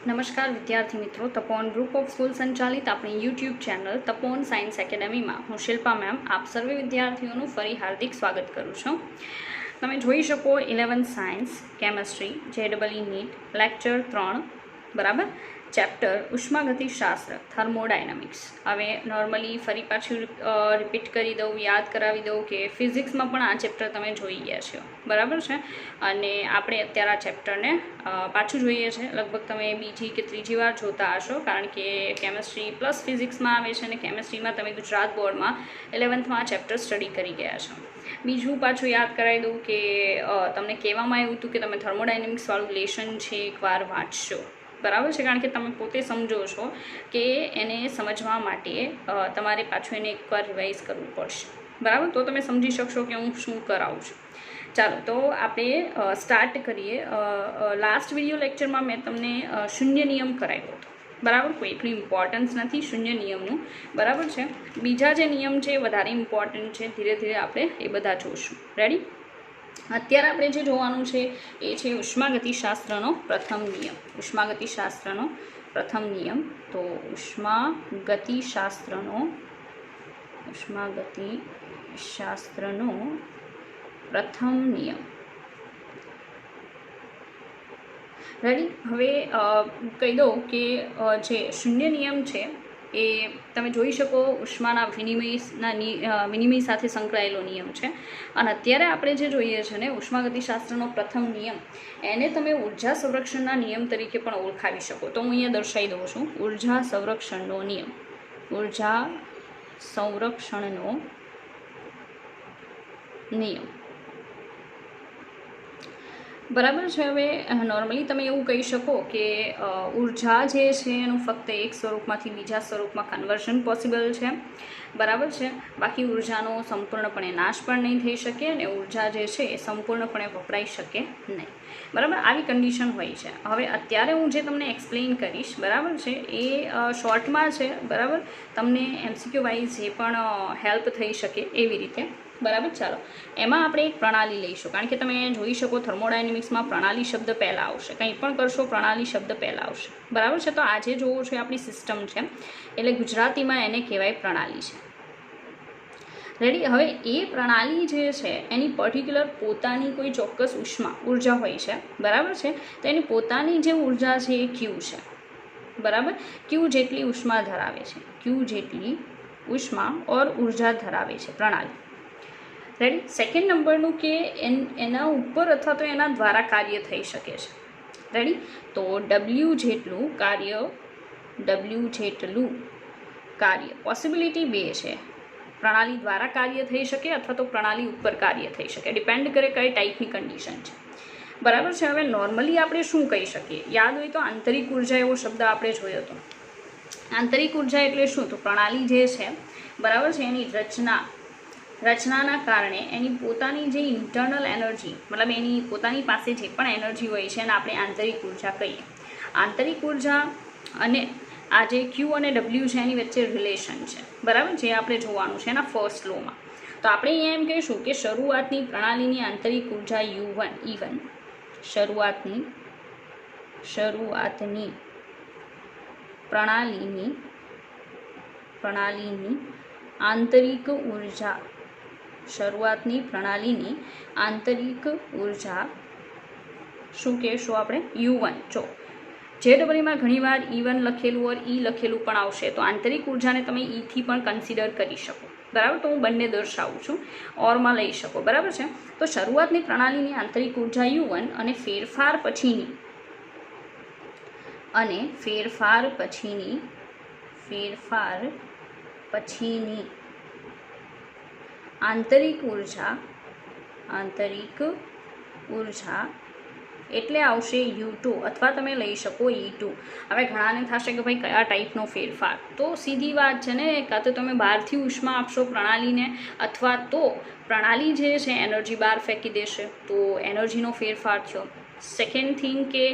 નમસ્કાર વિદ્યાર્થી મિત્રો, તપોન ગ્રુપ ઓફ સ્કૂલ સંચાલિત આપણી યુટ્યુબ ચેનલ તપોન સાયન્સ એકેડમીમાં હું શિલ્પા મેમ આપ સર્વે વિદ્યાર્થીઓનું ફરી હાર્દિક સ્વાગત કરું છું. તમે જોઈ શકો 11th science chemistry JEE NEET lecture 3 બરાબર, ચેપ્ટર ઉષ્માગતિશાસ્ત્ર થર્મોડાયનામિક્સ. હવે નોર્મલી ફરી પાછું રિપીટ કરી દઉં, યાદ કરાવી દઉં કે ફિઝિક્સમાં પણ આ ચેપ્ટર તમે જોઈ ગયા છો, બરાબર છે. અને આપણે અત્યારે આ ચેપ્ટરને પાછું જોઈએ છે. લગભગ તમે બીજી કે ત્રીજી વાર જોતા હશો, કારણ કે કેમેસ્ટ્રી પ્લસ ફિઝિક્સમાં આવે છે અને કેમેસ્ટ્રીમાં તમે ગુજરાત બોર્ડમાં 11થમાં આ ચેપ્ટર સ્ટડી કરી ગયા છો. બીજું પાછું યાદ કરાવી દઉં કે તમને કહેવામાં આવ્યું હતું કે તમે થર્મોડાયનેમિક્સવાળું લેશન છે એકવાર વાંચશો, બરાબર છે. કારણ કે તમે પોતે સમજો છો કે એને સમજવા માટે તમારે પાછું એને એકવાર રિવાઇઝ કરવું પડશે, બરાબર. તો તમે સમજી શકશો કે હું શું કરાવું છું. ચાલો તો આપણે સ્ટાર્ટ કરીએ. લાસ્ટ વિડીયો લેક્ચરમાં મેં તમને શૂન્ય નિયમ કરાવ્યો હતો, બરાબર. કોઈ એટલું ઇમ્પોર્ટન્સ નથી શૂન્ય નિયમનું, બરાબર છે. બીજા જે નિયમ છે એ વધારે ઇમ્પોર્ટન્ટ છે. ધીરે ધીરે આપણે એ બધા જોઈશું. રેડી? અત્યારે આપણે જે જોવાનું છે એ છે ઉષ્માગતિશાસ્ત્રનો પ્રથમ નિયમ. ઉષ્માગતિશાસ્ત્રનો પ્રથમ નિયમ. તો ઉષ્માગતિશાસ્ત્રનો પ્રથમ નિયમ. રેડી? હવે કહી દઉં કે જે શૂન્ય નિયમ છે એ તમે જોઈ શકો ઉષ્માના વિનિમય સાથે સંકળાયેલો નિયમ છે. અને અત્યારે આપણે જે જોઈએ છે ને ઉષ્માગતિશાસ્ત્રનો પ્રથમ નિયમ, એને તમે ઉર્જા સંરક્ષણના નિયમ તરીકે પણ ઓળખાવી શકો. તો હું અહીંયા દર્શાવી દઉં છું. ઉર્જા સંરક્ષણનો નિયમ. ઉર્જા સંરક્ષણનો નિયમ, બરાબર છે. હવે નોર્મલી તમે એવું કહી શકો કે ઉર્જા જે છે એનું ફક્ત એક સ્વરૂપમાંથી બીજા સ્વરૂપમાં કન્વર્ઝન પોસિબલ છે, બરાબર છે. બાકી ઉર્જાનો સંપૂર્ણપણે નાશ પણ નહીં થઈ શકે અને ઉર્જા જે છે એ સંપૂર્ણપણે વપરાઈ શકે નહીં, બરાબર. આવી કન્ડિશન હોય છે. હવે અત્યારે હું જે તમને એક્સપ્લેન કરીશ, બરાબર છે, એ શોર્ટમાં છે, બરાબર. તમને MCQ વાઇઝ જે પણ હેલ્પ થઈ શકે એવી રીતે, બરાબર. ચાલો એમાં આપણે એક પ્રણાલી લઈશું, કારણ કે તમે જોઈ શકો થર્મોડાયનેમિક્સમાં પ્રણાલી શબ્દ પહેલાં આવશે. કંઈ પણ કરશો પ્રણાલી શબ્દ પહેલાં આવશે, બરાબર છે. તો આજે જોવો છો આપણી સિસ્ટમ છે, એટલે ગુજરાતીમાં એને કહેવાય પ્રણાલી છે. રેડી? હવે એ પ્રણાલી જે છે એની પર્ટિક્યુલર પોતાની કોઈ ચોક્કસ ઉર્જા હોય છે, બરાબર છે. તો એની પોતાની જે ઉર્જા છે એ Q છે, બરાબર. Q જેટલી ઉષ્મા ધરાવે છે. Q જેટલી ઉષ્મા ઓર ઉર્જા ધરાવે છે પ્રણાલી. રેડી? સેકન્ડ નંબરનું કે એના ઉપર અથવા તો એના દ્વારા કાર્ય થઈ શકે છે. રેડી? તો W જેટલું કાર્ય પોસિબિલિટી બે છે. પ્રણાલી દ્વારા કાર્ય થઈ શકે અથવા તો પ્રણાલી ઉપર કાર્ય થઈ શકે, ડિપેન્ડ કરે કઈ ટાઈપની કન્ડિશન છે, બરાબર છે. હવે નોર્મલી આપણે શું કહી શકીએ? યાદ હોય તો આંતરિક ઉર્જા એવો શબ્દ આપણે જોયો હતો. આંતરિક ઉર્જા એટલે શું? તો પ્રણાલી જે છે, બરાબર છે, એની રચનાના કારણે એની પોતાની જે ઇન્ટરનલ એનર્જી, મતલબ એની પોતાની પાસે જે પણ એનર્જી હોય છે એને આપણે આંતરિક ઉર્જા કહીએ. આંતરિક ઉર્જા અને આ જે Q અને W છે એની વચ્ચે રિલેશન છે, બરાબર, જે આપણે જોવાનું છે એના ફર્સ્ટ લોમાં. તો આપણે અહીંયા એમ કહીશું કે શરૂઆતની પ્રણાલીની આંતરિક ઉર્જા E1. શરૂઆતની પ્રણાલીની આંતરિક ઉર્જા. શરૂઆતની પ્રણાલીની આંતરિક ઉર્જા શું કહેશું આપણે? U1. જો JEEમાં ઘણીવાર E1 લખેલું ઓર E લખેલું પણ આવશે, તો આંતરિક ઉર્જાને તમે E થી પણ કન્સિડર કરી શકો, બરાબર. તો હું બંને દર્શાવું છું, ઓરમાં લઈ શકો, બરાબર છે. તો શરૂઆતની પ્રણાલીની આંતરિક ઉર્જા U1 અને ફેરફાર પછીની આંતરિક ઉર્જા એટલે આવશે U2 અથવા તમે લઈ શકો E2. હવે ઘણાને થશે કે ભાઈ કયા ટાઈપનો ફેરફાર? તો સીધી વાત છે ને, કાં તો તમે બહારથી ઉષ્મા આપશો પ્રણાલીને, અથવા તો પ્રણાલી જે છે એનર્જી બહાર ફેંકી દેશે, તો એનર્જીનો ફેરફાર થયો. સેકન્ડ થિંગ કે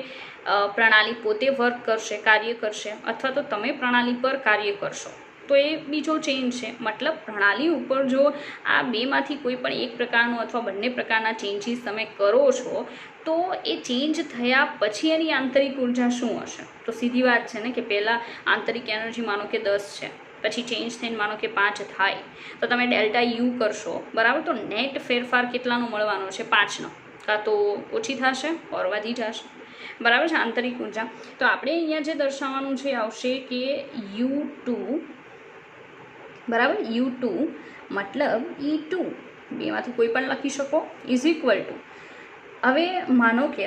પ્રણાલી પોતે કાર્ય કરશે, અથવા તો તમે પ્રણાલી પર કાર્ય કરશો, તો એ બીજો ચેન્જ છે. મતલબ પ્રણાલી ઉપર જો આ બેમાંથી કોઈ પણ એક પ્રકારનો અથવા બંને પ્રકારના ચેન્જીસ તમે કરો છો તો એ ચેન્જ થયા પછી એની આંતરિક ઉર્જા શું હશે? તો સીધી વાત છે ને કે પહેલાં આંતરિક એનર્જી માનો કે 10 છે, પછી ચેન્જ થઈને માનો કે 5 થાય, તો તમે ડેલ્ટા યુ કરશો, બરાબર, તો નેટ ફેરફાર કેટલાનો મળવાનો છે? 5નો. કાં તો ઓછી થશે ઓર વધી જશે, બરાબર છે આંતરિક ઉર્જા. તો આપણે અહીંયા જે દર્શાવવાનું છે આવશે કે U2, બરાબર, U2 મતલબ E2, બેમાંથી કોઈ પણ લખી શકો, ઇઝ ઇક્વલ ટુ, હવે માનો કે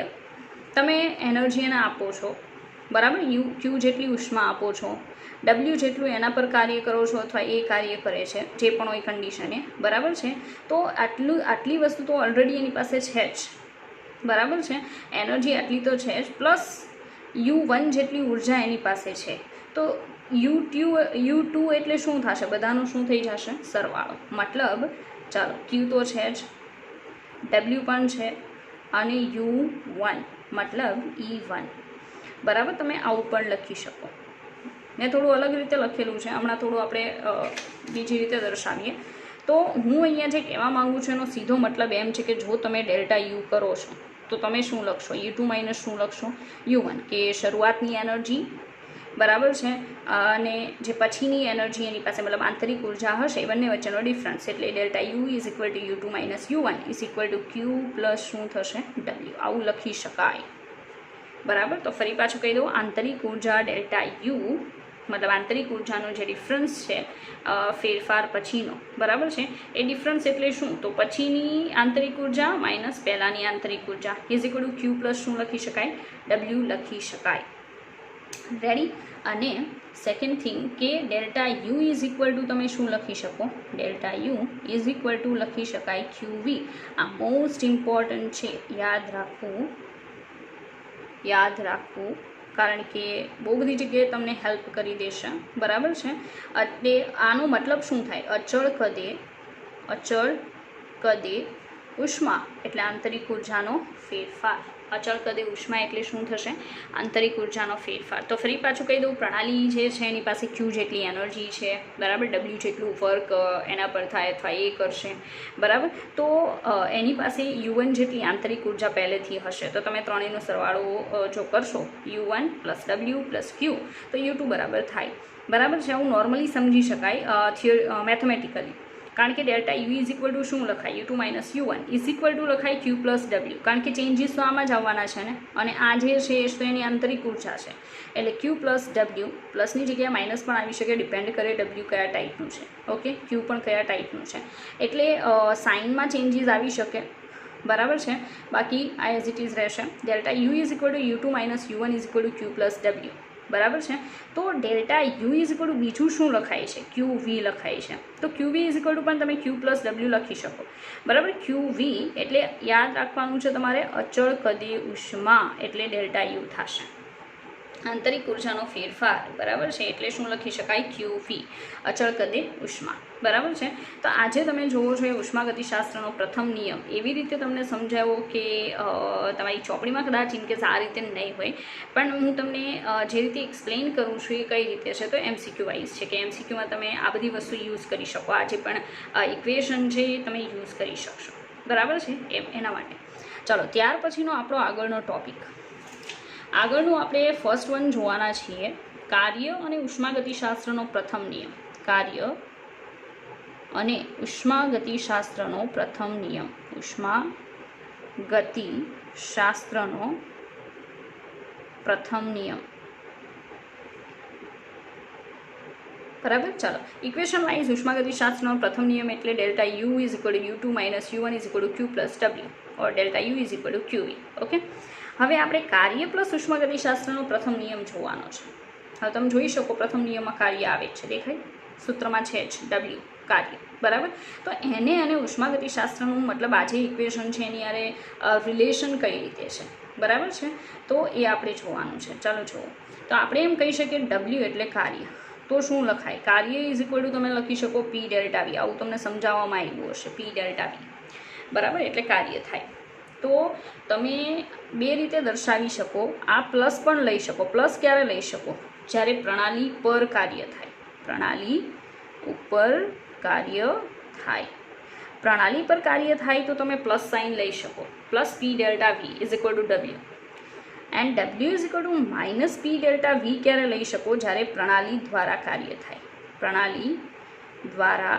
તમે એનર્જી એને આપો છો, બરાબર, Q જેટલી ઉષ્મા આપો છો, W જેટલું એના પર કાર્ય કરો છો અથવા એ કાર્ય કરે છે, જે પણ હોય કન્ડિશને, બરાબર છે. તો આટલી વસ્તુ તો ઓલરેડી એની પાસે છે જ, બરાબર છે, એનર્જી આટલી તો છે જ, પ્લસ U1 જેટલી ઉર્જા એની પાસે છે. તો U2 એટલે શું થશે? બધાનું શું થઈ જશે? સરવાળો. મતલબ ચાલો Q તો છે જ, W પણ છે, અને U1 મતલબ E1, બરાબર. તમે આવું પણ લખી શકો. મેં થોડું અલગ રીતે લખેલું છે, હમણાં થોડું આપણે બીજી રીતે દર્શાવીએ. તો હું અહીંયા જે કહેવા માગું છું એનો સીધો મતલબ એમ છે કે જો તમે ડેલ્ટા યુ કરો છો તો તમે શું લખશો? U2 માઇનસ શું લખશો? U1, કે શરૂઆતની એનર્જી, બરાબર છે, અને જે પછીની એનર્જી એની પાસે મતલબ આંતરિક ઉર્જા હશે, એ બંને વચ્ચેનો ડિફરન્સ, એટલે delta U is equal two U2 minus U1 is equal two Q plus શું થશે? W. આવું લખી શકાય, બરાબર. તો ફરી પાછું કહી દઉં, આંતરિક ઉર્જા ડેલ્ટા યુ મતલબ આંતરિક ઉર્જાનો જે ડિફરન્સ છે ફેરફાર પછીનો, બરાબર છે, એ ડિફરન્સ એટલે શું? તો પછીની આંતરિક ઉર્જા માઇનસ પહેલાંની આંતરિક ઉર્જા is equal two Q plus શું લખી શકાય? W લખી શકાય. રેડી. અને સેકન્ડ થિંગ કે delta U is equal two તમે શું લખી શકો? Delta U is equal two લખી શકાય QV. આ મોસ્ટ ઇમ્પોર્ટન્ટ છે, યાદ રાખવું, કારણ કે બહુ બધી જગ્યાએ તમને હેલ્પ કરી દેશે, બરાબર છે. એટલે આનો મતલબ શું થાય? અચળ કદે ઉષ્મા એટલે આંતરિક ઉર્જાનો ફેરફાર. અચળ કદે ઉષ્મા એટલે શું થશે? આંતરિક ઉર્જાનો ફેરફાર. તો ફરી પાછું કહી દઉં, પ્રણાલી જે છે એની પાસે Q જેટલી એનર્જી છે, બરાબર, W જેટલું વર્ક એના પર થાય અથવા એ કરશે, બરાબર. તો એની પાસે U1 જેટલી આંતરિક ઉર્જા પહેલેથી હશે. તો તમે ત્રણેયનો સરવાળો જો કરશો, U1 plus W plus Q, તો U2 બરાબર થાય, બરાબર છે. આવું નોર્મલી સમજી શકાય મેથમેટિકલી, કારણ કે delta U is equal to શું લખાય? U2 minus U1 is equal two લખાય Q પ્લસ W, કારણ કે ચેન્જીસ તો આમાં જ આવવાના છે ને, અને આ જે છે એ તો એની આંતરિક ઉર્જા છે, એટલે Q પ્લસ W, પ્લસની જગ્યાએ માઇનસ પણ આવી શકે, ડિપેન્ડ કરે W કયા ટાઈપનું છે, ઓકે, Q પણ કયા ટાઈપનું છે, એટલે સાઇનમાં ચેન્જીસ આવી શકે, બરાબર છે. બાકી આ એઝ ઇટ ઇઝ રહેશે. Delta U is equal two U2 minus U1 is equal two Q plus W, બરાબર છે. તો delta U is equal two બીજું શું લખાય છે? QV લખાય છે. તો QV ઇઝ ઇક્વલ ટુ પણ તમે Q પ્લસ W લખી શકો, બરાબર. QV એટલે યાદ રાખવાનું છે તમારે, અચળ કદે ઉષ્મા એટલે ડેલ્ટા યુ થશે. આંતરિક ઉર્જાનો ફેરફાર, બરાબર છે, એટલે શું લખી શકાય? QV, અચળ કદે ઉષ્મા, બરાબર છે. તો આજે તમે જોવો છો એ ઉષ્માગતિશાસ્ત્રનો પ્રથમ નિયમ એવી રીતે તમને સમજાવો કે તમારી ચોપડીમાં કદાચ ઇનકેસ આ રીતે નહીં હોય, પણ હું તમને જે રીતે એક્સપ્લેન કરું છું એ કઈ રીતે છે, તો MCQ વાઇઝ છે, કે MCQમાં તમે આ બધી વસ્તુ યુઝ કરી શકો, આ જે પણ ઇક્વેશન છે એ તમે યુઝ કરી શકશો, બરાબર છે, એના માટે. ચાલો, ત્યાર પછીનો આપણો આગળનો ટોપિક, આગળનું આપણે ફર્સ્ટ વન જોવાના છીએ, કાર્ય અને ઉષ્માગતિશાસ્ત્રનો પ્રથમ નિયમ. કાર્ય અને ઉષ્માગતિશાસ્ત્રનો પ્રથમ નિયમ. ઉષ્માગતિશાસ્ત્રનો પ્રથમ નિયમ, બરાબર. ચાલો, ઇક્વેશન વાઇઝ ઉષ્માગતિશાસ્ત્રનો પ્રથમ નિયમ એટલે delta U is equal two U2 minus U1 is equal two Q plus W, or delta U is equal two QV, okay. હવે આપણે કાર્ય પ્લસ ઉષ્માગતિશાસ્ત્રનો પ્રથમ નિયમ જોવાનો છે. હવે તમે જોઈ શકો પ્રથમ નિયમમાં કાર્ય આવે છે, દેખાય, સૂત્રમાં છે જ W, કાર્ય, બરાબર. તો એને અને ઉષ્માગતિશાસ્ત્રનું મતલબ આ જે ઇક્વેશન છે એની યારે રિલેશન કઈ રીતે છે, બરાબર છે, તો એ આપણે જોવાનું છે. ચાલો જુઓ. તો આપણે એમ કહી શકીએ W એટલે કાર્ય, તો શું લખાય? કાર્ય ઇઝ ઇક્વલ ટુ તમે લખી શકો P ડેલ્ટા V, આવું તમને સમજાવવામાં આવ્યું હશે, P ડેલ્ટા V, બરાબર, એટલે કાર્ય થાય. તો તમે બે રીતે દર્શાવી શકો, આ પ્લસ પણ લઈ શકો. પ્લસ ક્યારે લઈ શકો? જ્યારે પ્રણાલી પર કાર્ય થાય, પ્રણાલી ઉપર કાર્ય થાય. પ્રણાલી પર કાર્ય થાય તો તમે પ્લસ સાઇન લઈ શકો, plus P delta V is equal to W, and W is equal to minus P delta V ક્યારે લઈ શકો? જ્યારે પ્રણાલી દ્વારા કાર્ય થાય. પ્રણાલી દ્વારા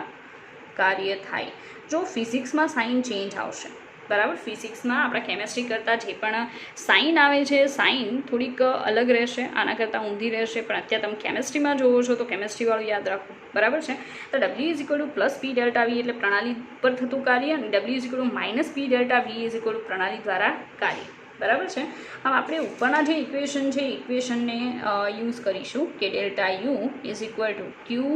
કાર્ય થાય. જો ફિઝિક્સમાં સાઇન ચેન્જ આવશે, બરાબર. ફિઝિક્સમાં આપણા કેમેસ્ટ્રી કરતાં જે પણ સાઇન આવે છે, સાઇન થોડીક અલગ રહેશે, આના કરતાં ઊંધી રહેશે, પણ અત્યારે તમે કેમેસ્ટ્રીમાં જોવો છો તો કેમેસ્ટ્રીવાળું યાદ રાખો, બરાબર છે. તો W is equal to plus P delta V એટલે પ્રણાલી પર થતું કાર્ય, અને W is equal to minus P delta V is equal to પ્રણાલી દ્વારા કાર્ય, બરાબર છે. હવે આપણે ઉપરના જે ઇક્વેશન છે એ ઇક્વેશનને યુઝ કરીશું કે delta U is equal to Q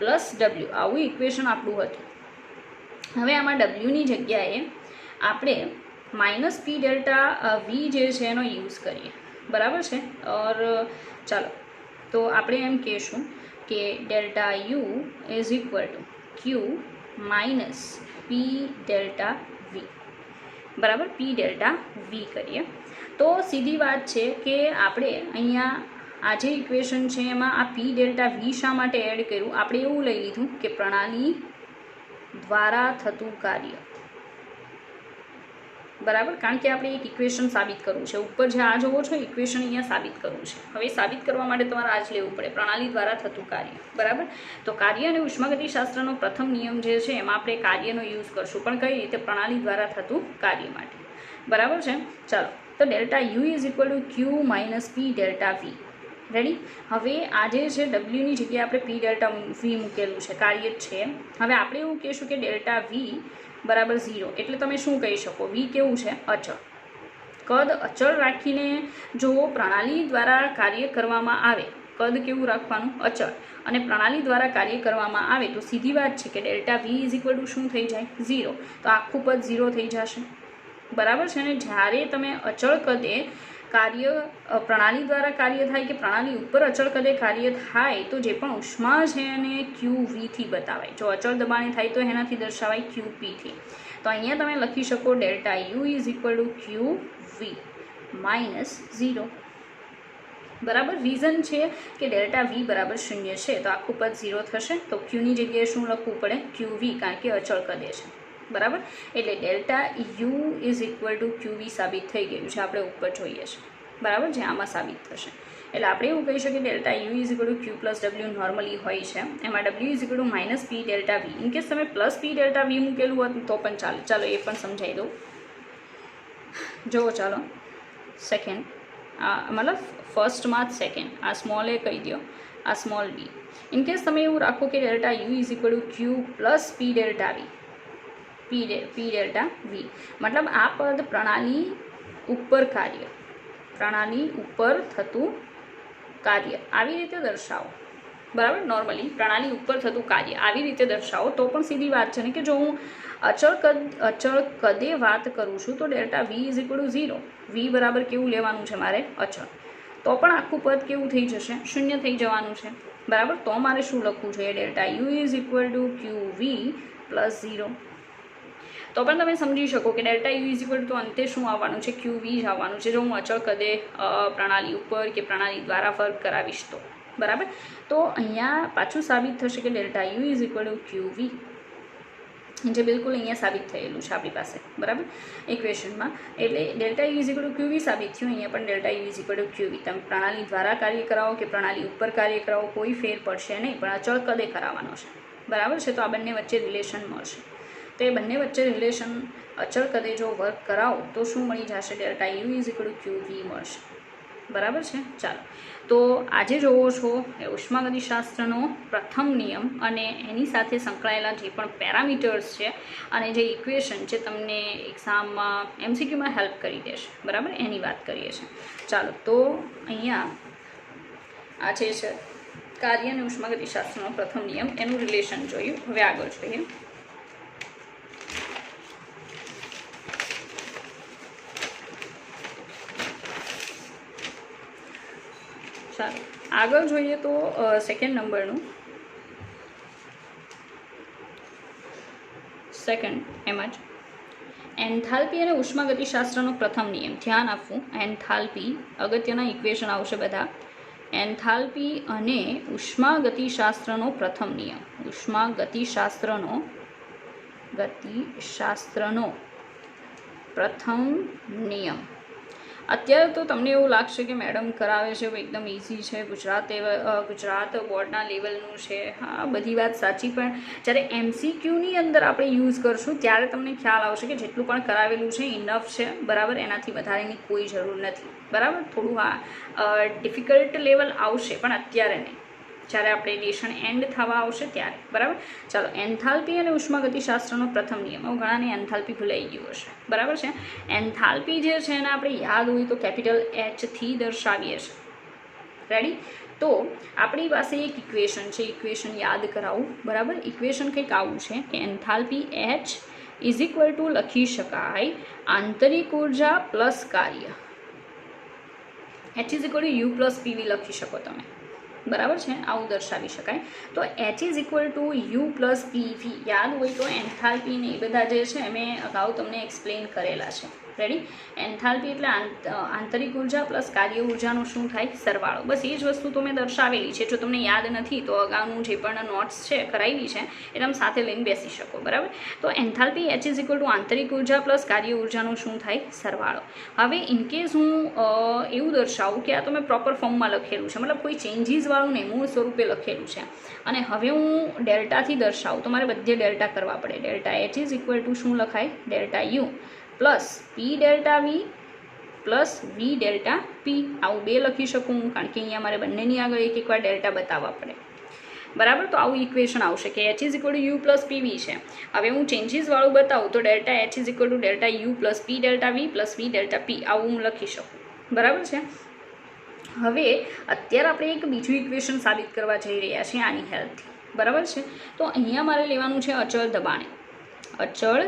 plus W, આવું ઇક્વેશન આપણું હતું. હવે આમાં ડબલ્યુની જગ્યાએ આપણે માઇનસ પી ડેલ્ટા વી જે છે એનો યુઝ કરીએ, બરાબર છે. ઓર ચાલો તો આપણે એમ કહીશું કે delta U is equal to Q minus P delta V, બરાબર. પી ડેલ્ટા વી કરીએ તો સીધી વાત છે કે આપણે અહીંયા આ જે ઇક્વેશન છે એમાં આ પી ડેલ્ટા વી શા માટે એડ કર્યું? આપણે એવું લઈ લીધું કે પ્રણાલી દ્વારા થતું કાર્ય, બરાબર. કારણ કે આપણે એક ઇક્વેશન સાબિત કરવું છે. ઉપર જે આ જોવો છો ઇક્વેશન અહીંયા સાબિત કરવું છે. હવે સાબિત કરવા માટે તમારે આ જ લેવું પડે, પ્રણાલી દ્વારા થતું કાર્ય, બરાબર. તો કાર્ય અને ઉષ્માગતિશાસ્ત્રનો પ્રથમ નિયમ જે છે એમાં આપણે કાર્યનો યુઝ કરશું, પણ કઈ રીતે? પ્રણાલી દ્વારા થતું કાર્ય માટે, બરાબર છે. ચાલો તો delta U is equal to Q minus P delta V. Ready. હવે આ જે છે ડબલ્યુની જગ્યાએ આપણે પી ડેલ્ટા વી મૂકેલું છે, કાર્ય જ છે. હવે આપણે એવું કહીશું કે ડેલ્ટા વી બરાબર 0, એટલે તમે શું કહી શકો? વી કેવું છે? અચળ. કદ અચળ રાખીને જો પ્રણાલી દ્વારા કાર્ય કરવામાં આવે, કદ કેવું રાખવાનું? અચળ. અને પ્રણાલી દ્વારા કાર્ય કરવામાં આવે તો સીધી વાત છે કે delta V is equal to શું થઈ જાય? 0. તો આખું પદ 0 થઈ જશે, બરાબર છે. અને જ્યારે તમે અચળ કદે કાર્ય પ્રણાલી દ્વારા કાર્ય થાય કે પ્રણાલી ઉપર અચળ કદે કાર્ય થાય તો જે પણ ઉષ્મા છે એને ક્યુ વીથી બતાવાય. જો અચળ દબાણે થાય તો એનાથી દર્શાવાય ક્યુ પીથી. તો અહીંયા તમે લખી શકો delta U is equal to Q V minus 0, બરાબર. રીઝન છે કે ડેલ્ટા વી બરાબર 0 છે તો આખું પદ 0 થશે. તો ક્યુની જગ્યાએ શું લખવું પડે? ક્યુ વી, કારણ કે અચળ કદે છે, બરાબર. એટલે delta U is equal to Q V સાબિત થઈ ગયું છે, આપણે ઉપર જોઈએ છે, બરાબર. જે આમાં સાબિત થશે. એટલે આપણે એવું કહી શકીએ delta U is equal to Q plus W normally હોય છે, એમાં W is equal to minus P delta V. In case તમે પ્લસ પી ડેલ્ટા વી મૂકેલું હોત તો પણ ચાલે. ચાલો એ પણ સમજાવી દઉં. જુઓ ચાલો સેકન્ડ, મતલબ ફર્સ્ટમાં જ સેકન્ડ, આ સ્મોલ એ કહી દો, આ સ્મોલ બી. ઇનકેસ તમે એવું રાખો કે delta U is equal to Q plus P delta V, P delta V મતલબ આ પદ પ્રણાલી ઉપર કાર્ય, પ્રણાલી ઉપર થતું કાર્ય આવી રીતે દર્શાવો, બરાબર. નોર્મલી પ્રણાલી ઉપર થતું કાર્ય આવી રીતે દર્શાવો તો પણ સીધી વાત છે ને કે જો હું અચળ કદે વાત કરું છું તો delta V is equal to 0, V બરાબર કેવું લેવાનું છે મારે? અચળ. તો પણ આખું પદ કેવું થઈ જશે? 0 થઈ જવાનું છે, બરાબર. તો મારે શું લખવું જોઈએ? Delta U is equal to Q V plus 0. તો પણ તમે સમજી શકો કે delta U is equal to અંતે શું આવવાનું છે? ક્યુ વી જ આવવાનું છે. જો હું અચળ કદે પ્રણાલી ઉપર કે પ્રણાલી દ્વારા વર્ક કરાવીશ તો, બરાબર. તો અહીંયા પાછું સાબિત થશે કે delta U is equal to Q V, જે બિલકુલ અહીંયા સાબિત થયેલું છે આપણી પાસે, બરાબર, ઇક્વેશનમાં. એટલે delta U is equal to Q V સાબિત થયું. અહીંયા પણ delta U is equal to Q V. તમે પ્રણાલી દ્વારા કાર્ય કરાવો કે પ્રણાલી ઉપર કાર્ય કરાવો કોઈ ફેર પડશે નહીં, પણ અચળ કદે કરાવવાનો છે, બરાબર છે. તો આ બંને વચ્ચે રિલેશન મળશે. તો એ બંને વચ્ચે રિલેશન અચળ કદે જો વર્ક કરાવો તો શું મળી જશે? Delta U is equal to Q V મળશે, બરાબર છે. ચાલો તો આજે જોવો છો એ ઉષ્માગતિશાસ્ત્રનો પ્રથમ નિયમ અને એની સાથે સંકળાયેલા જે પણ પેરામીટર્સ છે અને જે ઇક્વેશન છે તમને એક્ઝામમાં MCQમાં હેલ્પ કરી દેશે, બરાબર, એની વાત કરીએ છીએ. ચાલો તો અહીંયા આ જે છે કાર્ય અને ઉષ્માગતિશાસ્ત્રનો પ્રથમ નિયમ એનું રિલેશન જોયું. હવે આગળ જોઈએ. ચાલો આગળ જોઈએ તો સેકન્ડ નંબરનું એમ જ એન્થાલ્પી અને ઉષ્માગતિશાસ્ત્રનો પ્રથમ નિયમ. ધ્યાન આપવું, એન્થાલ્પી અગત્યના ઇક્વેશન આવશે બધા. એન્થાલ્પી અને ઉષ્માગતિશાસ્ત્રનો પ્રથમ નિયમ. ઉષ્માગતિશાસ્ત્રનો પ્રથમ નિયમ. અત્યારે તો તમને એવું લાગશે કે મેડમ કરાવે છે એકદમ ઇઝી છે, ગુજરાત બોર્ડના લેવલનું છે. હા, બધી વાત સાચી, પણ જ્યારે MCQની અંદર આપણે યુઝ કરશું ત્યારે તમને ખ્યાલ આવશે કે જેટલું પણ કરાવેલું છે ઇનફ છે, બરાબર. એનાથી વધારેની કોઈ જરૂર નથી, બરાબર. થોડું ડિફિકલ્ટ લેવલ આવશે, પણ અત્યારે નહીં, જ્યારે આપણે લેશન એન્ડ થવા આવશે ત્યારે, બરાબર. ચાલો, એન્થાલ્પી અને ઉષ્માગતિશાસ્ત્રનો પ્રથમ નિયમ. હવે ઘણાને એન્થાલ્પી ભૂલાઈ ગયું હશે, બરાબર છે. એન્થાલ્પી જે છે એને આપણે યાદ હોય તો કેપિટલ H થી દર્શાવીએ છીએ. રેડી? તો આપણી પાસે એક ઇક્વેશન છે, ઇક્વેશન યાદ કરાવું, બરાબર. ઇક્વેશન કંઈક આવું છે કે enthalpy H is equal two લખી શકાય આંતરિક ઉર્જા પ્લસ કાર્ય. H is equal two U plus PV લખી શકો તમે, બરાબર છે. આવું દર્શાવી શકાય. તો H is equal two U plus PV યાદ હોય તો એન્થાલ્પી ને એ બધા જે છે મેં અગાઉ તમને એક્સપ્લેન કરેલા છે. રેડી? એન્થાલ્પી એટલે આંતરિક ઉર્જા પ્લસ કાર્ય ઉર્જાનો શું થાય? સરવાળો. બસ એ જ વસ્તુ તો મેં દર્શાવેલી છે. જો તમને યાદ નથી તો અગાઉનું જે પણ નોટ્સ છે કરાવી છે એ તમે સાથે લઈને બેસી શકો, બરાબર. તો enthalpy H is equal two આંતરિક ઉર્જા પ્લસ કાર્ય ઉર્જાનો શું થાય? સરવાળો. હવે ઇનકેસ હું એવું દર્શાવું કે આ તો મેં પ્રોપર ફોર્મમાં લખેલું છે, મતલબ કોઈ ચેન્જીસવાળું નહીં, મૂળ સ્વરૂપે લખેલું છે, અને હવે હું ડેલ્ટાથી દર્શાવું તો મારે બધે ડેલ્ટા કરવા પડે. Delta H is equal to શું લખાય? Delta U plus P delta V plus V delta P. આવું બે લખી શકું હું, કારણ કે અહીંયા મારે બંનેની આગળ એક વાર ડેલ્ટા બતાવવા પડે, બરાબર. તો આવું ઇક્વેશન આવશે કે H is equal two U plus PV છે. હવે હું ચેન્જીસવાળું બતાવું તો delta H is equal to delta U plus P delta V plus V delta P. આવું હું લખી શકું, બરાબર છે. હવે અત્યારે આપણે એક બીજું ઇક્વેશન સાબિત કરવા જઈ રહ્યા છીએ આની હેલ્પથી, બરાબર છે. તો અહીંયા મારે લેવાનું છે અચળ દબાણે. અચળ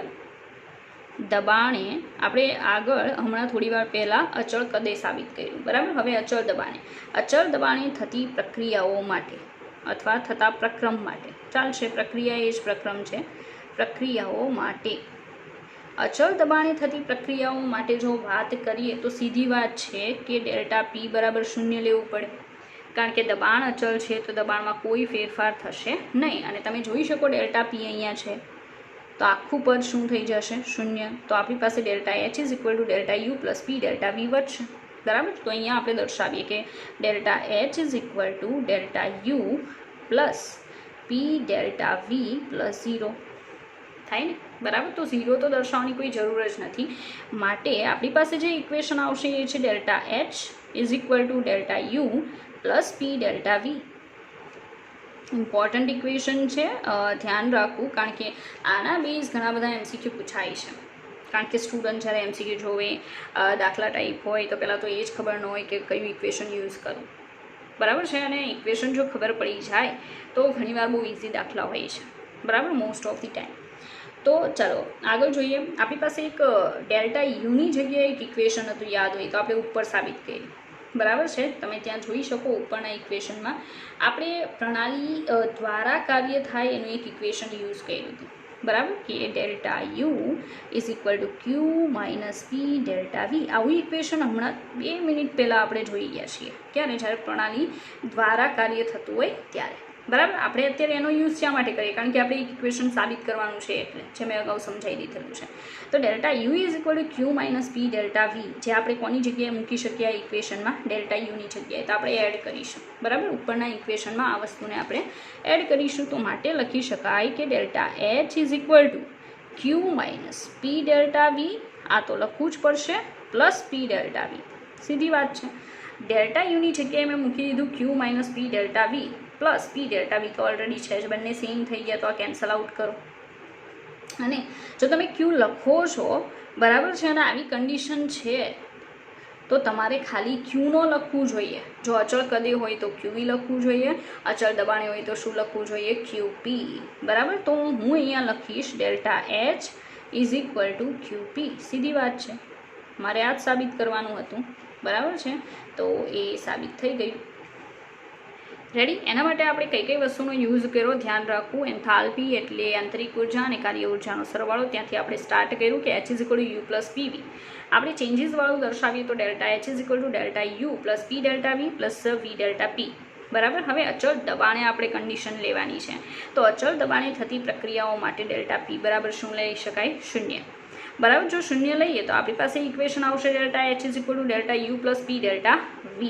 દબાણે આપણે આગળ હમણાં થોડી વાર પહેલાં અચળ કદે સાબિત કર્યું, બરાબર. હવે અચળ દબાણે થતી પ્રક્રિયાઓ માટે અથવા થતા પ્રક્રમ માટે ચાલશે. પ્રક્રિયા એ જ પ્રક્રમ છે. પ્રક્રિયાઓ માટે અચળ દબાણે થતી પ્રક્રિયાઓ માટે જો વાત કરીએ તો સીધી વાત છે કે ડેલ્ટા P બરાબર 0 લેવું પડે, કારણ કે દબાણ અચળ છે તો દબાણમાં કોઈ ફેરફાર થશે નહીં. અને તમે જોઈ શકો ડેલ્ટા P અહીંયા છે તો આખું પદ શું થઈ જશે? 0. તો આપણી પાસે delta H is equal to delta U plus P delta V વધશે, બરાબર. તો અહીંયા આપણે દર્શાવીએ કે delta H is equal to delta U plus P delta V plus 0 થાય ને, બરાબર. તો 0 તો દર્શાવવાની કોઈ જરૂર જ નથી. માટે આપણી પાસે જે ઇક્વેશન આવશે એ છે delta H is equal to delta U plus P delta V. Important equation છે, ધ્યાન રાખવું, કારણ કે આના બેઝ ઘણા બધા MCQ પૂછાય છે. કારણ કે સ્ટુડન્ટ જ્યારે MCQ જોવે દાખલા ટાઈપ હોય તો પહેલાં તો એ જ ખબર ન હોય કે કયું ઇક્વેશન યુઝ કરવું, બરાબર છે. અને ઇક્વેશન જો ખબર પડી જાય તો ઘણીવાર બહુ ઇઝી દાખલા હોય છે, બરાબર, મોસ્ટ ઓફ ધી ટાઈમ. તો ચાલો આગળ જોઈએ. આપણી પાસે એક ડેલ્ટા યુની જગ્યાએ એક ઇક્વેશન હતું, યાદ હોય તો આપણે ઉપર સાબિત કરી, બરાબર છે. તમે ત્યાં જોઈ શકો ઉપરના ઇક્વેશનમાં આપણે પ્રણાલી દ્વારા કાર્ય થાય એનું એક ઇક્વેશન યુઝ કર્યું હતું, બરાબર, કે delta U is equal to Q minus P delta V. આવું ઇક્વેશન હમણાં 2 મિનિટ પહેલાં આપણે જોઈ ગયા છીએ, ક્યારે? જ્યારે પ્રણાલી દ્વારા કાર્ય થતું હોય ત્યારે, બરાબર. આપણે અત્યારે એનો યુઝ શા માટે કરીએ? કારણ કે આપણે એક ઇક્વેશન સાબિત કરવાનું છે, એટલે જે મેં અગાઉ સમજાવી દીધેલું છે. તો delta U is equal to Q minus P delta V, જે આપણે કોની જગ્યાએ મૂકી શકીએ આ ઇક્વેશનમાં? ડેલ્ટા યુની જગ્યાએ. તો આપણે એડ કરીશું, બરાબર. ઉપરના ઇક્વેશનમાં આ વસ્તુને આપણે એડ કરીશું. તો માટે લખી શકાય કે delta H is equal to Q minus P delta V. આ તો લખવું જ પડશે, પ્લસ પી ડેલ્ટા વી. સીધી વાત છે. ડેલ્ટા યુની જગ્યાએ મેં મૂકી દીધું Q minus P delta V plus P delta V. તો ઓલરેડી છે જ, બંને સેમ થઈ ગયા, તો આ કેન્સલ આઉટ કરો. અને જો તમે ક્યુ લખો છો, બરાબર છે, અને આવી કન્ડિશન છે તો તમારે ખાલી ક્યુનો લખવું જોઈએ. જો અચળ કદે હોય તો ક્યુવી લખવું જોઈએ, અચળ દબાણે હોય તો શું લખવું જોઈએ? ક્યુ પી, બરાબર. તો હું અહીંયા લખીશ delta H is equal to Q P. સીધી વાત છે, મારે આ જ સાબિત કરવાનું હતું, બરાબર છે. તો એ સાબિત થઈ ગયું. રેડી. એના માટે આપણે કઈ કઈ વસ્તુનો યુઝ કર્યો ધ્યાન રાખવું. એન્થાલ્પી એટલે આંતરિક ઉર્જા અને કાર્ય ઉર્જાનો સરવાળો. ત્યાંથી આપણે સ્ટાર્ટ કર્યું કે H = U + PV. આપણે ચેન્જીસવાળું દર્શાવીએ તો delta H = delta U + P delta V + V delta P. બરાબર. હવે અચળ દબાણે આપણે કન્ડિશન લેવાની છે. તો અચળ દબાણે થતી પ્રક્રિયાઓ માટે ડેલ્ટા P બરાબર શું લઈ શકાય? 0. બરાબર. જો 0 લઈએ તો આપણી પાસે ઇક્વેશન આવશે delta H = delta U + P delta V.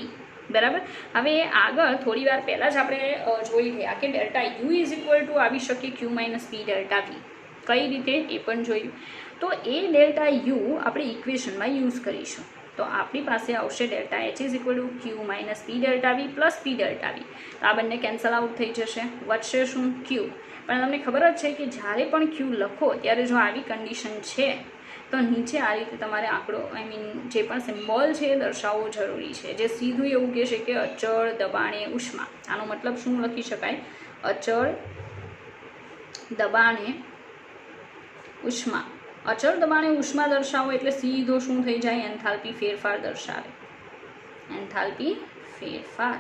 બરાબર. હવે આગળ થોડી વાર પહેલાં જ આપણે જોઈ ગયા કે ડેલ્ટા U = આવી શકે Q - P ડેલ્ટા V. કઈ રીતે એ પણ જોયું. તો એ ડેલ્ટા U આપણે ઇક્વેશનમાં યુઝ કરીશું. તો આપણી પાસે આવશે delta H = Q - P delta V + P delta V. તો આ બંને કેન્સલ આઉટ થઈ જશે. વધશે શું? Q. પણ તમને ખબર જ છે કે જ્યારે પણ Q લખો ત્યારે જો આવી કન્ડિશન છે તો નીચે આ રીતે તમારે આંકડો જે પણ સિમ્બોલ છે એ દર્શાવવો જરૂરી છે, જે સીધું એવું કહેશે કે અચળ દબાણે ઉષ્મા. આનો મતલબ શું લખી શકાય? અચળ દબાણે ઉષ્મા. અચળ દબાણે ઉષ્મા દર્શાવો એટલે સીધો શું થઈ જાય? એન્થાલ્પી ફેરફાર દર્શાવે. એન્થાલ્પી ફેરફાર.